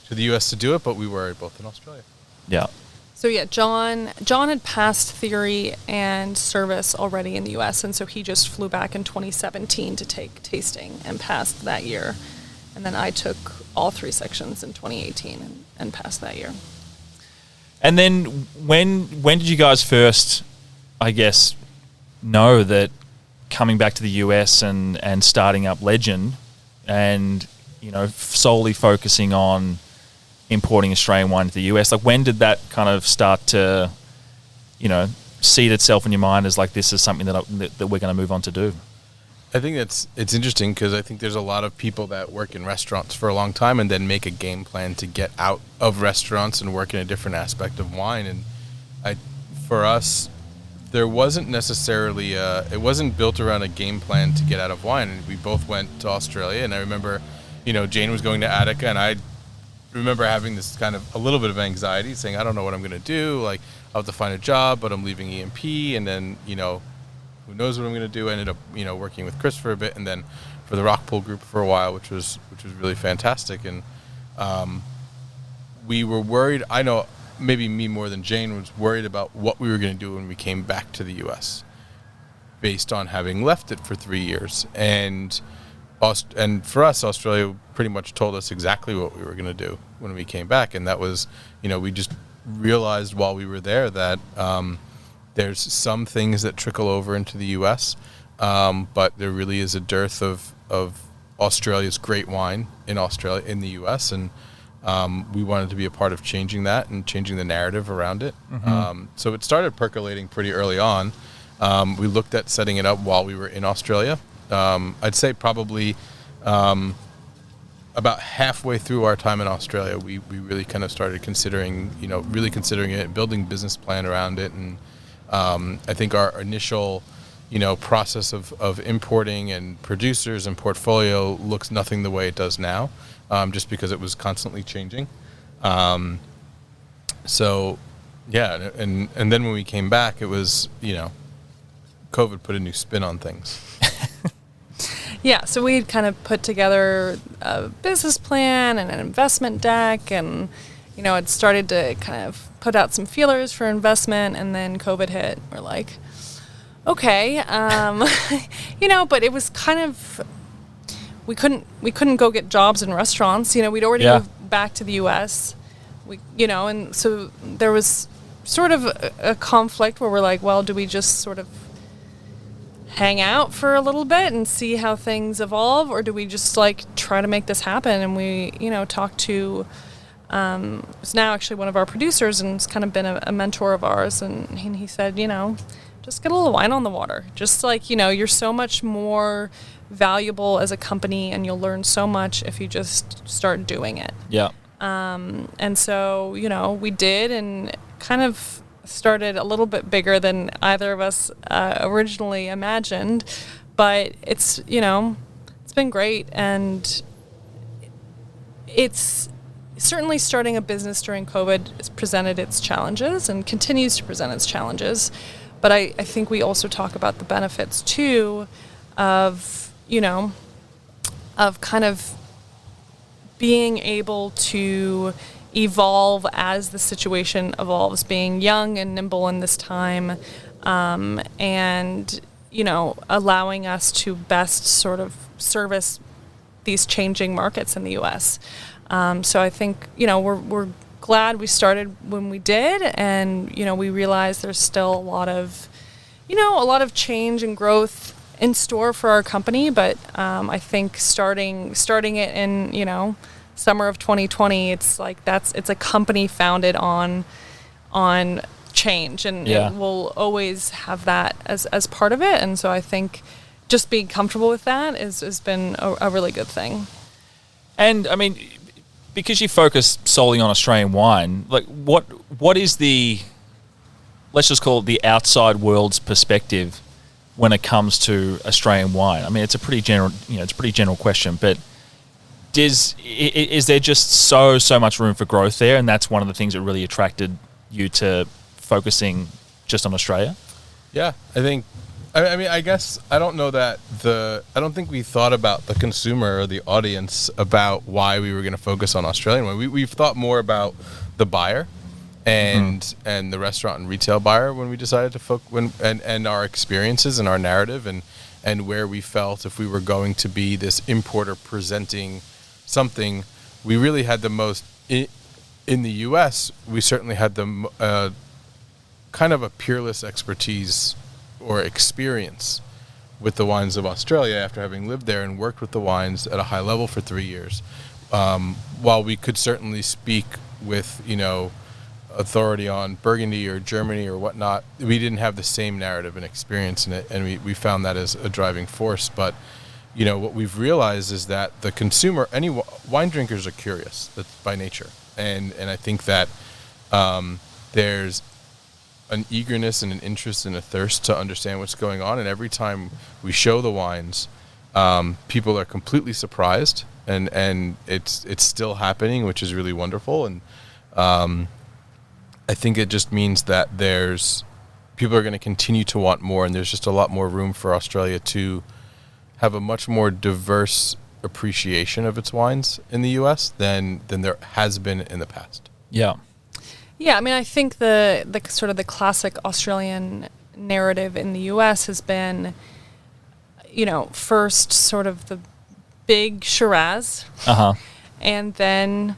to the U.S. to do it, but we were both in Australia. Yeah. So yeah, John had passed theory and service already in the U.S., and so he just flew back in 2017 to take tasting and passed that year. And then I took all 3 sections in 2018 and passed that year. And then when did you guys first, I guess, know that coming back to the US and starting up Legend and, solely focusing on importing Australian wine to the US, like when did that kind of start to, seed itself in your mind as like, this is something that we're going to move on to do? I think it's interesting because I think there's a lot of people that work in restaurants for a long time and then make a game plan to get out of restaurants and work in a different aspect of wine. And for us, there wasn't necessarily it wasn't built around a game plan to get out of wine. And we both went to Australia, and I remember, Jane was going to Attica, and I remember having this kind of a little bit of anxiety, saying, I don't know what I'm going to do. Like, I'll have to find a job, but I'm leaving EMP, and then, who knows what I'm going to do. I ended up, working with Chris for a bit, and then for the Rockpool group for a while, which was really fantastic. And we were worried. I know maybe me more than Jane was worried about what we were going to do when we came back to the U.S. based on having left it for 3 years. And for us, Australia pretty much told us exactly what we were going to do when we came back, and that was, we just realized while we were there that there's some things that trickle over into the U.S., but there really is a dearth of Australia's great wine in the U.S., and we wanted to be a part of changing that and changing the narrative around it. Mm-hmm. So it started percolating pretty early on. We looked at setting it up while we were in Australia. I'd say probably about halfway through our time in Australia, we really kind of started considering it, building business plan around it. And I think our initial, process of importing and producers and portfolio looks nothing the way it does now, just because it was constantly changing. So, yeah, and then when we came back, it was, COVID put a new spin on things. Yeah, so we had kind of put together a business plan and an investment deck, and it started to kind of put out some feelers for investment, and then COVID hit. We're like, okay, but it was kind of, we couldn't go get jobs in restaurants. We'd already moved back to the U.S. And so there was sort of a conflict where we're like, well, do we just sort of hang out for a little bit and see how things evolve, or do we just try to make this happen? And we talked to it's now actually one of our producers, and it's kind of been a mentor of ours, and he said, just get a little wine on the water. Just you're so much more valuable as a company, and you'll learn so much if you just start doing it. Yeah. And so we did, and kind of started a little bit bigger than either of us originally imagined, but it's been great, and it's certainly starting a business during COVID has presented its challenges and continues to present its challenges, but I think we also talk about the benefits too of kind of being able to evolve as the situation evolves, being young and nimble in this time, and allowing us to best sort of service these changing markets in the U.S. So I think we're glad we started when we did, and we realize there's still a lot of change and growth in store for our company, but I think starting it in summer of 2020, it's a company founded on change, and it will always have that as part of it. And so I think just being comfortable with that has been a really good thing. And I mean, because you focus solely on Australian wine, what is the, let's just call it the outside world's perspective when it comes to Australian wine? I mean, it's a pretty general question, but is there just so much room for growth there, and that's one of the things that really attracted you to focusing just on Australia? Yeah, I think. I mean, I guess I don't know that I don't think we thought about the consumer or the audience about why we were going to focus on Australian wine. We've thought more about the buyer and the restaurant and retail buyer when we decided to focus, and our experiences and our narrative and where we felt if we were going to be this importer presenting something. We really had the most in the U.S. We certainly had the kind of a peerless expertise or experience with the wines of Australia after having lived there and worked with the wines at a high level for 3 years. While we could certainly speak with authority on Burgundy or Germany or whatnot, we didn't have the same narrative and experience in it, and we found that as a driving force. But what we've realized is that the consumer, wine drinkers are curious. That's by nature, and I think that there's an eagerness and an interest and a thirst to understand what's going on. And every time we show the wines, people are completely surprised, and it's still happening, which is really wonderful. And I think it just means that people are going to continue to want more, and there's just a lot more room for Australia to have a much more diverse appreciation of its wines in the U.S. than there has been in the past. Yeah. Yeah, I mean, I think the sort of the classic Australian narrative in the U.S. has been, first sort of the big Shiraz, and then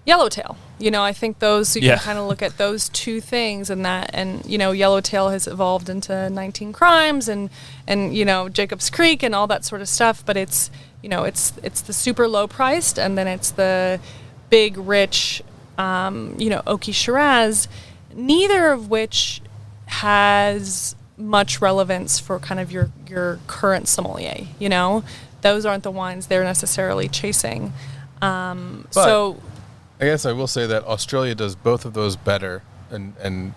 Yellowtail. I think those, you can kind of look at those two things, and Yellowtail has evolved into 19 Crimes and Jacob's Creek and all that sort of stuff, but it's the super low priced, and then it's the big, rich, oaky Shiraz, neither of which has much relevance for kind of your current sommelier. Those aren't the wines they're necessarily chasing. So I guess I will say that Australia does both of those better, and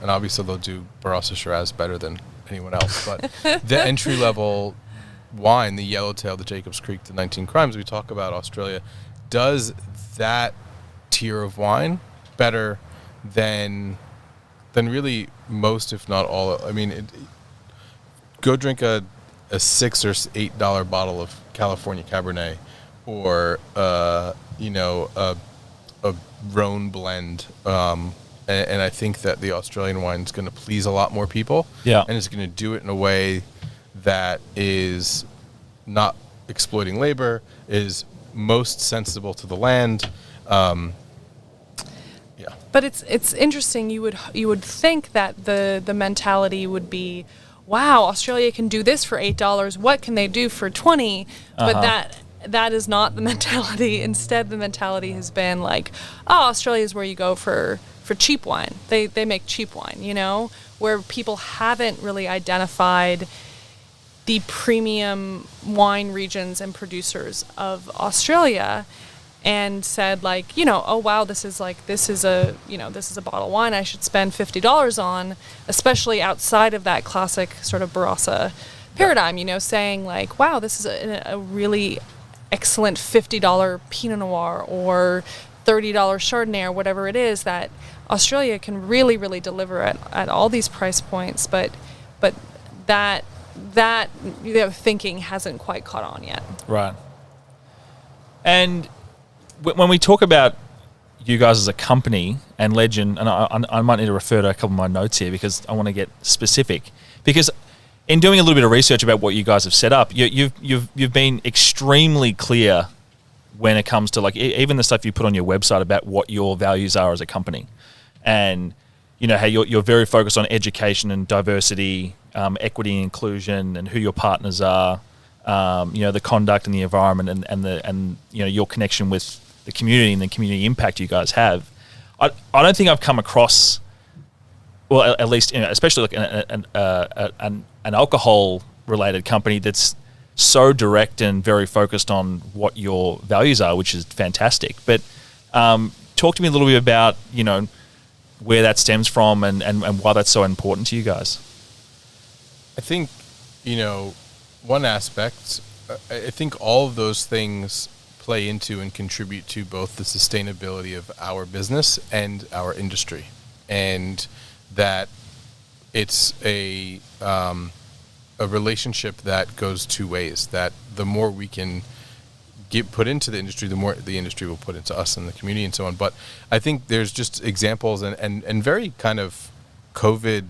obviously they'll do Barossa Shiraz better than anyone else. But the entry level wine, the Yellowtail, the Jacob's Creek, the 19 Crimes, we talk about Australia, does that tier of wine better than really most, if not all. I mean, go drink a $6 or $8 bottle of California Cabernet, or a Rhone blend. And I think that the Australian wine is going to please a lot more people. Yeah. And it's going to do it in a way that is not exploiting labor, is most sensible to the land. But it's interesting. You would think that the mentality would be, wow, Australia can do this for $8. What can they do for $20? But that is not the mentality. Instead, the mentality has been like, oh, Australia is where you go for cheap wine. They make cheap wine, where people haven't really identified the premium wine regions and producers of Australia, and said like, oh wow, this is a bottle of wine I should spend $50 on, especially outside of that classic sort of Barossa paradigm, saying like, wow, this is a really excellent $50 Pinot Noir or $30 Chardonnay or whatever it is that Australia can really, really deliver at all these price points, but that thinking hasn't quite caught on yet. Right. And when we talk about you guys as a company and Legend, and I might need to refer to a couple of my notes here because I want to get specific. Because in doing a little bit of research about what you guys have set up, you've been extremely clear when it comes to like even the stuff you put on your website about what your values are as a company, and how you're very focused on education and diversity, equity and inclusion, and who your partners are, the conduct and the environment, and your connection with the community and the community impact you guys have. I don't think I've come across, well, at least especially like an alcohol related company that's so direct and very focused on what your values are, which is fantastic. But talk to me a little bit about where that stems from and why that's so important to you guys. I think one aspect, I think all of those things play into and contribute to both the sustainability of our business and our industry, and that it's a relationship that goes two ways, that the more we can put into the industry, the more the industry will put into us and the community and so on. But I think there's just examples and very kind of COVID,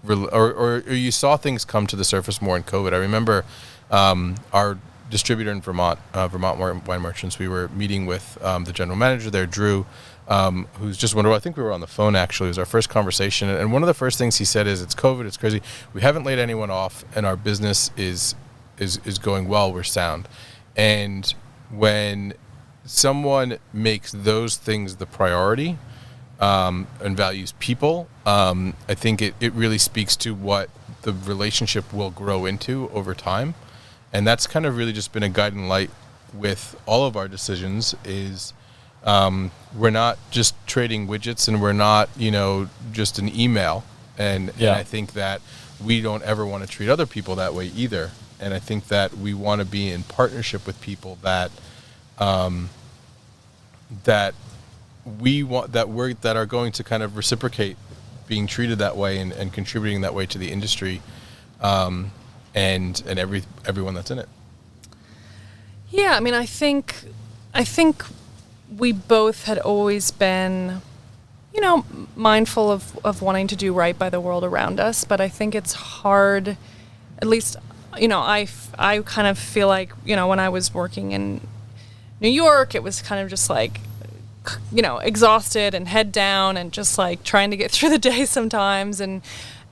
or you saw things come to the surface more in COVID. I remember our distributor in Vermont Wine Merchants, we were meeting with the general manager there, Drew, who's just wonderful. I think we were on the phone actually. It was our first conversation. And one of the first things he said is, it's COVID, it's crazy. We haven't laid anyone off and our business is going well, we're sound. And when someone makes those things the priority and values people, I think it really speaks to what the relationship will grow into over time. And that's kind of really just been a guiding light with all of our decisions is we're not just trading widgets and we're not, just an email. And I think that we don't ever want to treat other people that way either. And I think that we want to be in partnership with people that we want, that are going to kind of reciprocate being treated that way and contributing that way to the industry, and everyone that's in it. Yeah, I mean, I think we both had always been, mindful of wanting to do right by the world around us, but I think it's hard, at least, I kind of feel like, when I was working in New York, it was kind of just like, exhausted and head down and just like trying to get through the day sometimes.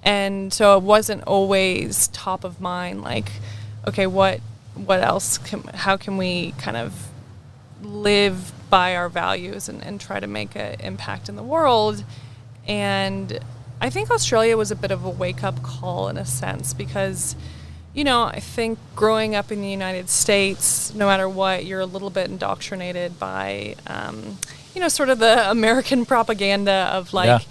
And so it wasn't always top of mind, like, okay, what else, how can we kind of live by our values and try to make an impact in the world. And I think Australia was a bit of a wake-up call in a sense because, I think growing up in the United States, no matter what, you're a little bit indoctrinated by, sort of the American propaganda of like,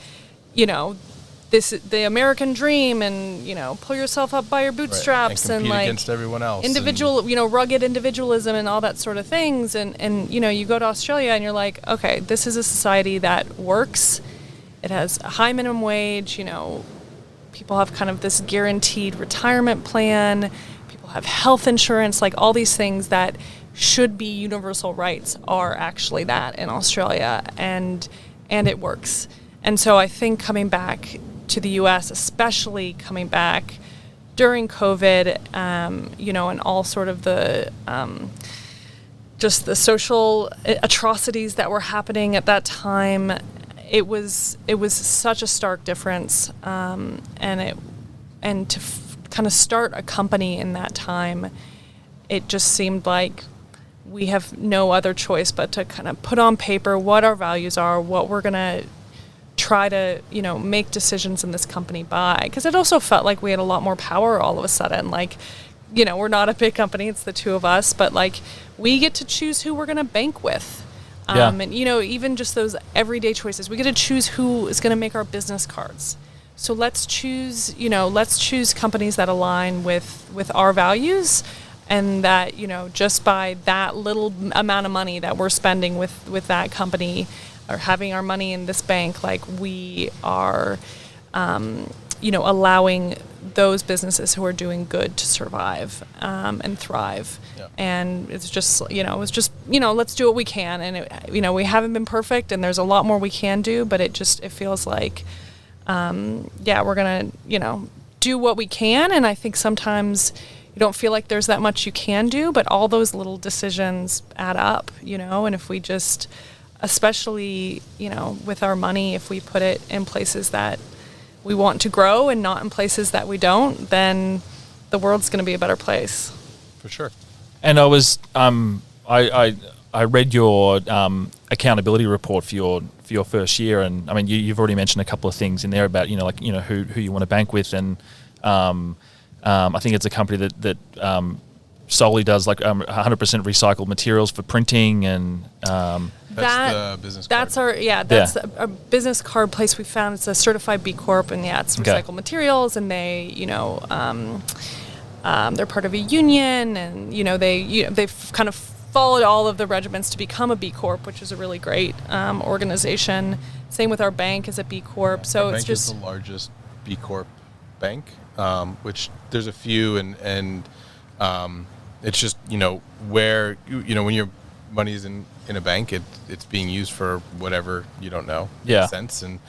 the American dream and, pull yourself up by your bootstraps and like against everyone else. Individual, rugged individualism and all that sort of things. And you go to Australia and you're like, okay, this is a society that works It has a high minimum wage. People have kind of this guaranteed retirement plan. People have health insurance. Like all these things that should be universal rights are actually that in Australia, and it works. And so I think coming back to the U.S., especially coming back during COVID, and all sort of the just the social atrocities that were happening at that time, it was such a stark difference, and to kind of start a company in that time, it just seemed like we have no other choice but to kind of put on paper what our values are, what we're going to try to, make decisions in this company by. Because it also felt like we had a lot more power all of a sudden. Like, we're not a big company, it's the two of us, but like we get to choose who we're going to bank with. And, even just those everyday choices, we get to choose who is going to make our business cards. So let's choose companies that align with our values, and that, just by that little amount of money that we're spending with that company or having our money in this bank, like we are, allowing those businesses who are doing good to survive and thrive. Yeah. And it's just, let's do what we can. And, we haven't been perfect, and there's a lot more we can do, but it feels like, we're going to, do what we can. And I think sometimes you don't feel like there's that much you can do, but all those little decisions add up, and if we just, especially, with our money, if we put it in places that we want to grow and not in places that we don't, then the world's going to be a better place. For sure. And I was, I read your accountability report for your first year, and I mean, you've already mentioned a couple of things in there about, who you want to bank with, and I think it's a company that solely does 100% recycled materials for printing, and that's the business card. That's a business card place we found. It's a certified B Corp, and it's recycled materials, and they they're part of a union, and they've kind of followed all of the regiments to become a B Corp, which is a really great organization. Same with our bank as a B Corp. So our it's bank just is the largest B Corp bank, which there's a few, and it's just where when your money's in a bank, it's being used for whatever you don't know. Yeah. Sense, and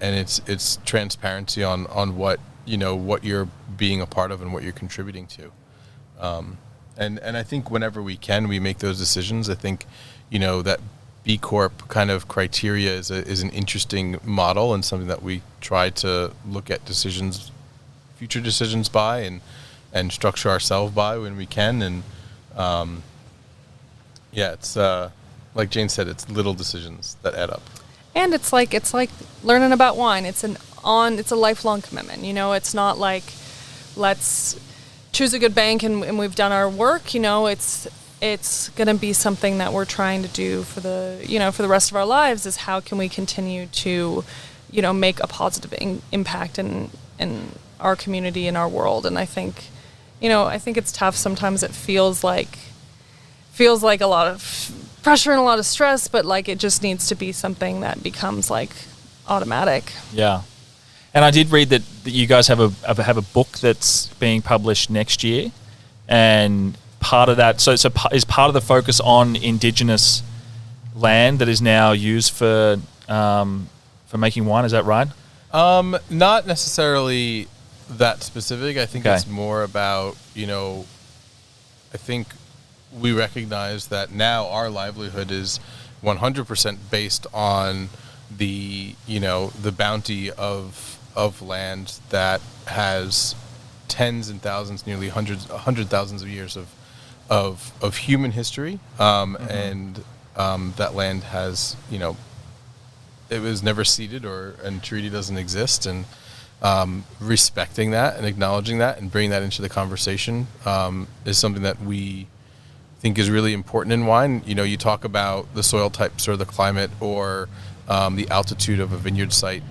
it's transparency on what what you're being a part of and what you're contributing to. And I think whenever we can, we make those decisions. I think that B Corp kind of criteria is an interesting model, and something that we try to look at future decisions by, and structure ourselves by when we can. And it's like Jane said, it's little decisions that add up. And it's like learning about wine. It's a lifelong commitment. It's not like let's choose a good bank and we've done our work. It's going to be something that we're trying to do for the rest of our lives. Is how can we continue to make a positive impact in our community, in our world. And I think it's tough sometimes. It feels like a lot of pressure and a lot of stress, but like it just needs to be something that becomes like automatic. Yeah. And I did read that you guys have a book that's being published next year, and part of that is part of the focus on Indigenous land that is now used for making wine. Is that right? Not necessarily that specific. I think it's more about I think we recognize that now our livelihood is 100% based on the bounty of land that has tens and thousands, nearly 100 thousands of years of human history, and that land has it was never ceded and treaty doesn't exist, and respecting that and acknowledging that and bringing that into the conversation is something that we think is really important in wine. You talk about the soil types or the climate or the altitude of a vineyard site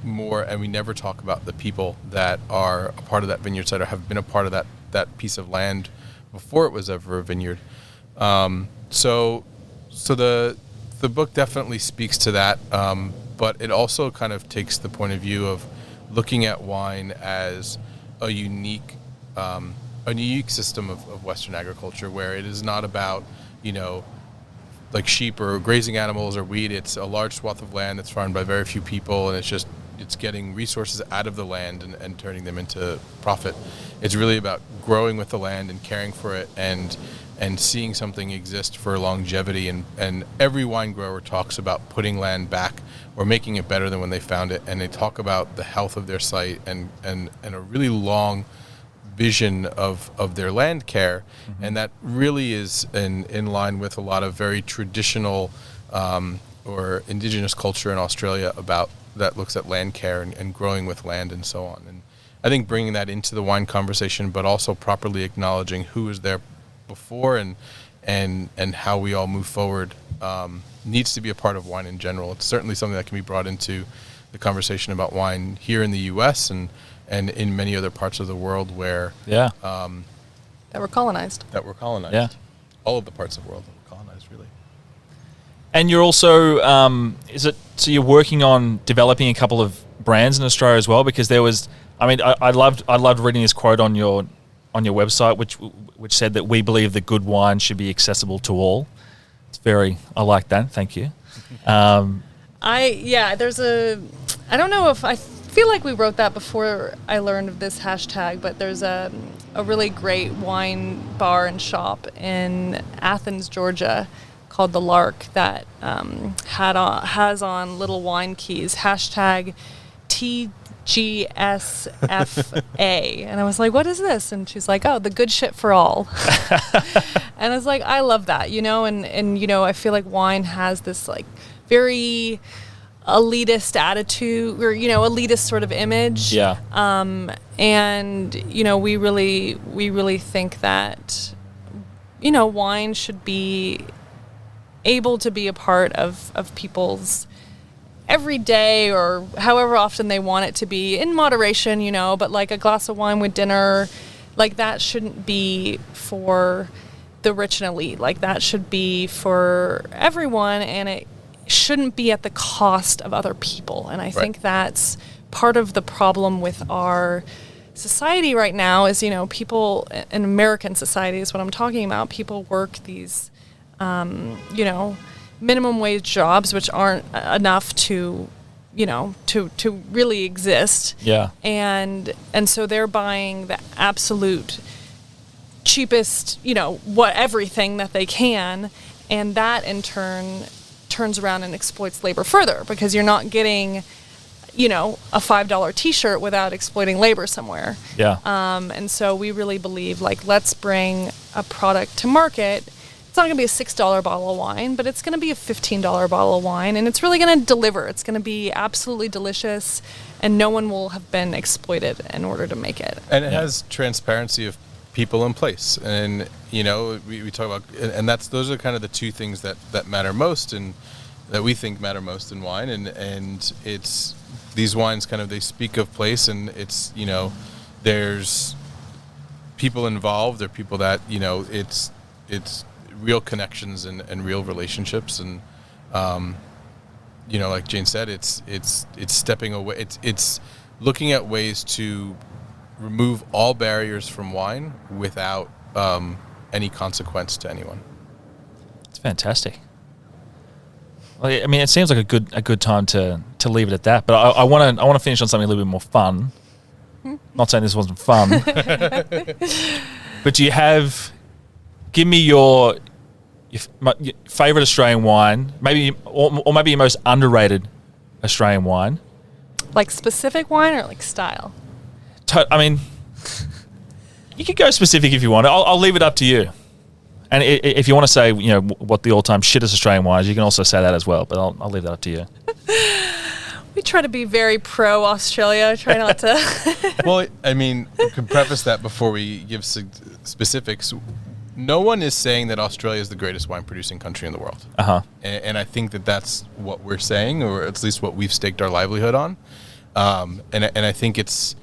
more, and we never talk about the people that are a part of that vineyard site or have been a part of that piece of land before it was ever a vineyard. So the book definitely speaks to that, but it also kind of takes the point of view of looking at wine as a unique system of Western agriculture, where it is not about, like sheep or grazing animals or wheat. It's a large swath of land that's farmed by very few people, and it's getting resources out of the land and turning them into profit. It's really about growing with the land and caring for it and seeing something exist for longevity. And every wine grower talks about putting land back or making it better than when they found it. And they talk about the health of their site and a really long vision of their land care. Mm-hmm. And that really is in line with a lot of very traditional or indigenous culture in Australia that looks at land care and growing with land and so on. And I think bringing that into the wine conversation, but also properly acknowledging who was there before and how we all move forward needs to be a part of wine in general. It's certainly something that can be brought into the conversation about wine here in the U.S. and in many other parts of the world where that were colonized. Yeah. All of the parts of the world that were colonized, really. And you're also, so you're working on developing a couple of brands in Australia as well, because there was, I loved reading this quote on your website, which said that we believe that good wine should be accessible to all. I like that. Thank you. I don't know if I feel like we wrote that before I learned of this hashtag, but there's a really great wine bar and shop in Athens, Georgia, called The Lark that has on little wine keys hashtag TGSFA, and I was like, what is this? And she's like, oh, the good shit for all. And I was like, I love that, and I feel like wine has this like very elitist attitude or elitist sort of image. And we really think that wine should be able to be a part of people's every day or however often they want it to be, in moderation, but like a glass of wine with dinner, like that shouldn't be for the rich and elite. Like that should be for everyone, and it shouldn't be at the cost of other people. And I think that's part of the problem with our society right now is, people in American society is what I'm talking about. People work these minimum wage jobs, which aren't enough to really exist. Yeah. And so they're buying the absolute cheapest, everything that they can. And that in turn turns around and exploits labor further, because you're not getting, a $5 t-shirt without exploiting labor somewhere. Yeah. And so we really believe, let's bring a product to market. It's not going to be a $6 bottle of wine, but it's going to be a $15 bottle of wine, and it's really going to deliver. It's going to be absolutely delicious, and no one will have been exploited in order to make it. And it has transparency of people in place. And, we talk about, and those are kind of the two things that matter most and that we think matter most in wine. And it's, these wines they speak of place, and it's, there's people involved, there are people that, it's real connections and real relationships, and like Jane said, it's stepping away. It's looking at ways to remove all barriers from wine without any consequence to anyone. It's fantastic. Well, it seems like a good time to leave it at that. But I want to finish on something a little bit more fun. Not saying this wasn't fun, but do you have? Give me your favorite Australian wine, maybe or maybe your most underrated Australian wine. Like specific wine or like style? You could go specific if you want. I'll leave it up to you. And if you want to say, what the all-time shittest Australian wine is, you can also say that as well. But I'll leave that up to you. We try to be very pro-Australia. Try not to. Well, we can preface that before we give specifics. No one is saying that Australia is the greatest wine-producing country in the world. Uh-huh. And I think that's what we're saying, or at least what we've staked our livelihood on. And I think it's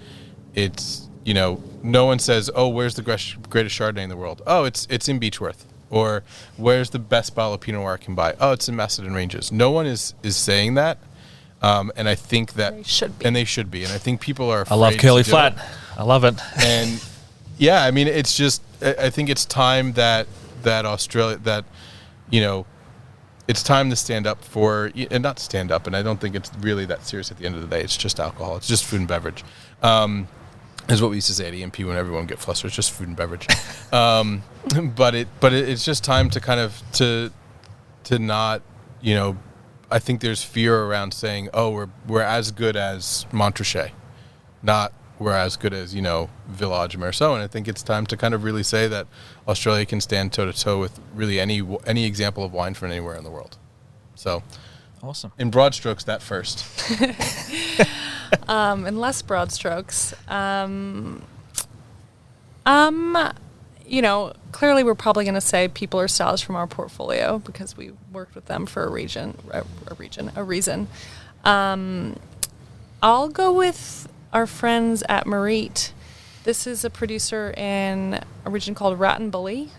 no one says, oh, where's the greatest Chardonnay in the world? Oh, it's in Beechworth. Or where's the best bottle of Pinot Noir I can buy? Oh, it's in Macedon Ranges. No one is saying that. And I think that They should be. and they should be. And I think people are afraid I love curly to do flat. it. I love it. And yeah, I mean, it's just, I think it's time that Australia, that, you know, it's time to stand up for, and not stand up, and I don't think it's really that serious at the end of the day. It's just alcohol. It's just food and beverage. Is what we used to say at EMP when everyone get flustered. It's just food and beverage. But it's just time to kind of, to not, you know, I think there's fear around saying, oh, we're as good as Montrachet, not we're as good as, you know, Village Meursault. And I think it's time to kind of really say that Australia can stand toe-to-toe with really any example of wine from anywhere in the world. So, Awesome. in broad strokes, that first. In less broad strokes, you know, clearly we're probably going to say people are styles from our portfolio because we worked with them for a reason. I'll go with our friends at Marite. This is a producer in a region called Rattenbully,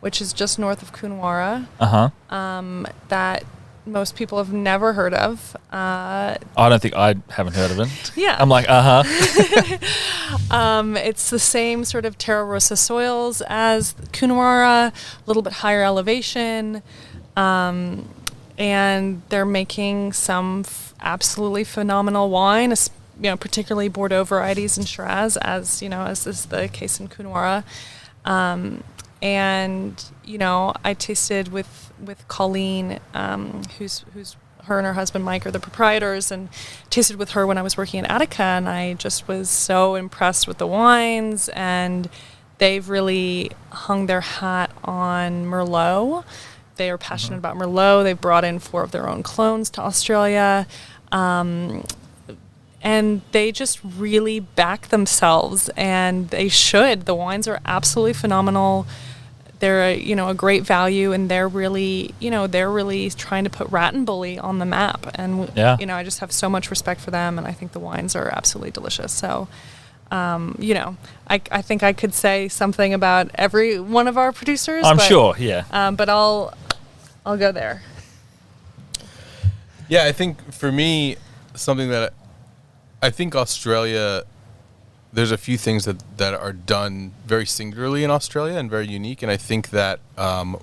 which is just north of Coonawarra, that most people have never heard of. I don't think I haven't heard of it. Yeah. I'm like, It's the same sort of Terra Rossa soils as Coonawarra, a little bit higher elevation, and they're making some absolutely phenomenal wine, you know, particularly Bordeaux varieties and Shiraz, as you know, as is the case in Coonawarra. And you know, I tasted with Colleen, who's her and her husband Mike are the proprietors, and tasted with her when I was working in Attica, and I just was so impressed with the wines, and they've really hung their hat on Merlot. They are passionate about Merlot. They've brought in 4 of their own clones to Australia. And they just really back themselves, and they should. The wines are absolutely phenomenal. They're a great value, and they're really trying to put Rattenbully on the map. And I just have so much respect for them, and I think the wines are absolutely delicious. So, I think I could say something about every one of our producers. I'm sure, yeah. But I'll go there. Yeah, I think for me, something that I think Australia, there's a few things that are done very singularly in Australia and very unique, and I think that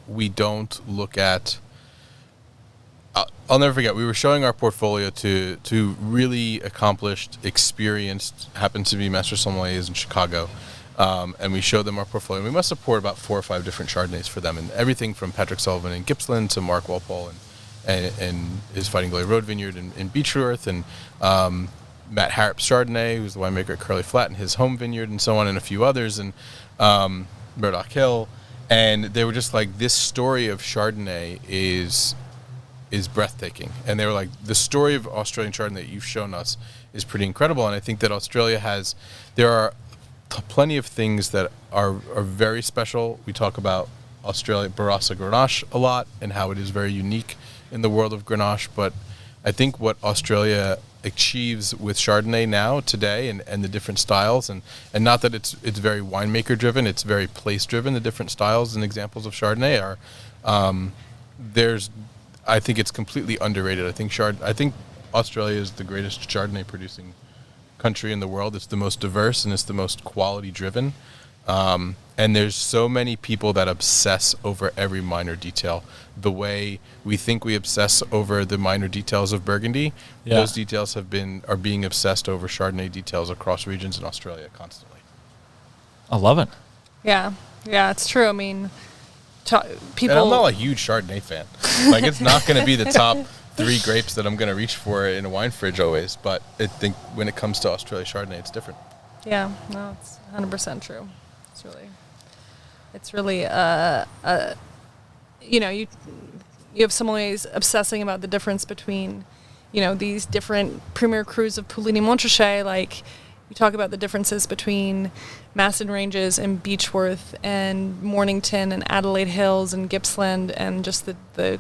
we don't look at. I'll never forget, we were showing our portfolio to really accomplished, experienced, happened to be Master Sommeliers in Chicago, and we showed them our portfolio. We must have poured about 4 or 5 different Chardonnays for them, and everything from Patrick Sullivan in Gippsland to Mark Walpole and his Fighting Glory Road Vineyard in Beechworth, and Matt Harrop's Chardonnay, who's the winemaker at Curly Flat, and his home vineyard, and so on, and a few others, and Murdoch Hill. And they were just like, this story of Chardonnay is breathtaking. And they were like, the story of Australian Chardonnay that you've shown us is pretty incredible. And I think that Australia there are plenty of things that are very special. We talk about Australia Barossa Grenache a lot and how it is very unique in the world of Grenache. But I think what Australia achieves with Chardonnay now today and the different styles and not that it's very winemaker driven, it's very place driven. The different styles and examples of Chardonnay are I think it's completely underrated. I think Australia is the greatest Chardonnay producing country in the world. It's the most diverse and it's the most quality driven. And there's so many people that obsess over every minor detail. The way we think we obsess over the minor details of Burgundy, those details are being obsessed over Chardonnay details across regions in Australia constantly. I love it. Yeah, it's true. I mean, people. And I'm not a huge Chardonnay fan. Like, it's not going to be the top 3 grapes that I'm going to reach for in a wine fridge always. But I think when it comes to Australia Chardonnay, it's different. Yeah, no, it's 100% true. It's really, you have sommeliers obsessing about the difference between, these different premier crus of Puligny Montrachet. Like, you talk about the differences between Masson Ranges and Beechworth and Mornington and Adelaide Hills and Gippsland, and just the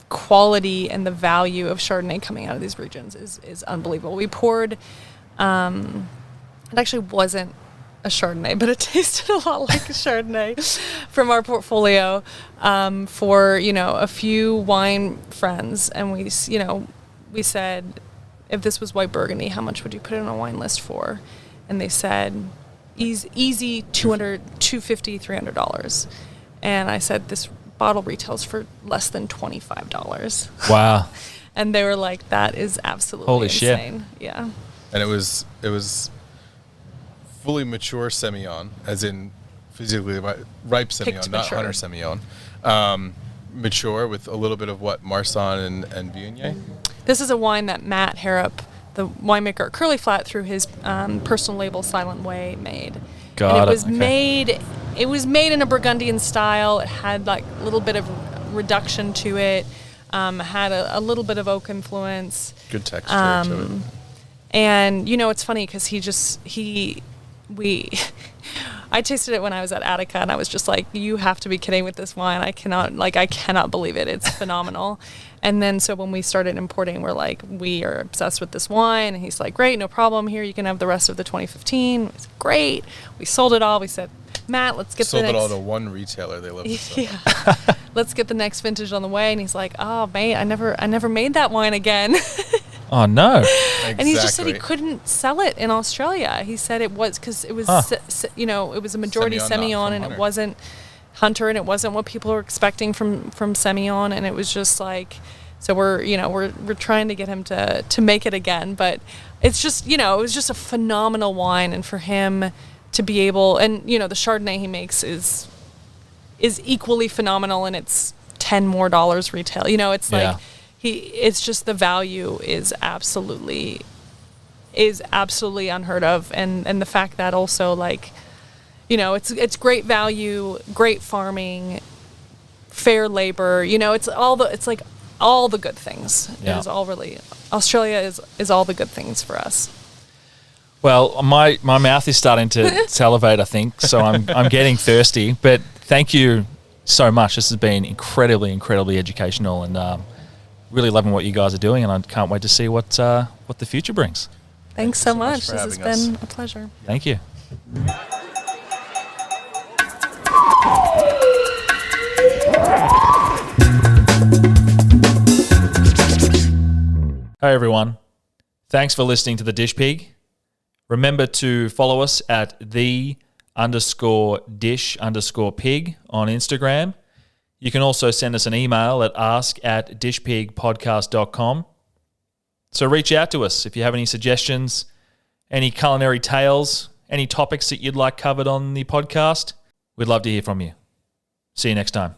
quality and the value of Chardonnay coming out of these regions is unbelievable. We poured, it actually wasn't a Chardonnay, but it tasted a lot like a Chardonnay from our portfolio for, a few wine friends. And we said, if this was white Burgundy, how much would you put it on a wine list for? And they said, easy $200, $250, $300. And I said, this bottle retails for less than $25. Wow. And they were like, that is absolutely Holy insane. shit. Yeah. And it was fully mature Semillon, as in physically ripe Semillon, Picked not mature. Hunter Semillon. Mature with a little bit of what, Marsanne and Viognier? This is a wine that Matt Harrop, the winemaker at Curly Flat, through his personal label Silent Way, made. Got and it. was Okay. made. It was made in a Burgundian style. It had like a little bit of reduction to it. Had a little bit of oak influence. Good texture to it. And it's funny because I tasted it when I was at Attica, and I was just like, you have to be kidding with this wine. I cannot believe it. It's phenomenal. And then so when we started importing, we're like, we are obsessed with this wine. And he's like, great, no problem. Here, you can have the rest of the 2015. It's great. We sold it all. We said, Matt, let's get Sold the it next. all to one retailer. They loved it so much. Yeah. Let's get the next vintage on the way. And he's like, oh, mate, I never made that wine again. Oh, no. And he just said he Exactly. couldn't sell it in Australia. He said it was because it was, it was a majority Semillon, not Semillon, from and Hunter. it wasn't Hunter, and it wasn't what people were expecting from Semillon, and it was just like, so we're trying to get him to make it again, but it's just it was just a phenomenal wine, and for him to be able, and the Chardonnay he makes is equally phenomenal, and it's $10 more retail. It's like. Yeah. It's just the value is absolutely unheard of, and the fact that also like, it's great value, great farming, fair labor, it's like all the good things. Yeah. It is all really, Australia is all the good things for us. Well, my mouth is starting to salivate, I think, so I'm getting thirsty. But thank you so much. This has been incredibly, incredibly educational, and really loving what you guys are doing, and I can't wait to see what the future brings. Thanks so so much much. for This has having been a pleasure. Thank you. Hey everyone. Thanks for listening to The Dish Pig. Remember to follow us at _dish_pig on Instagram. You can also send us an email at ask@dishpigpodcast.com. So reach out to us if you have any suggestions, any culinary tales, any topics that you'd like covered on the podcast. We'd love to hear from you. See you next time.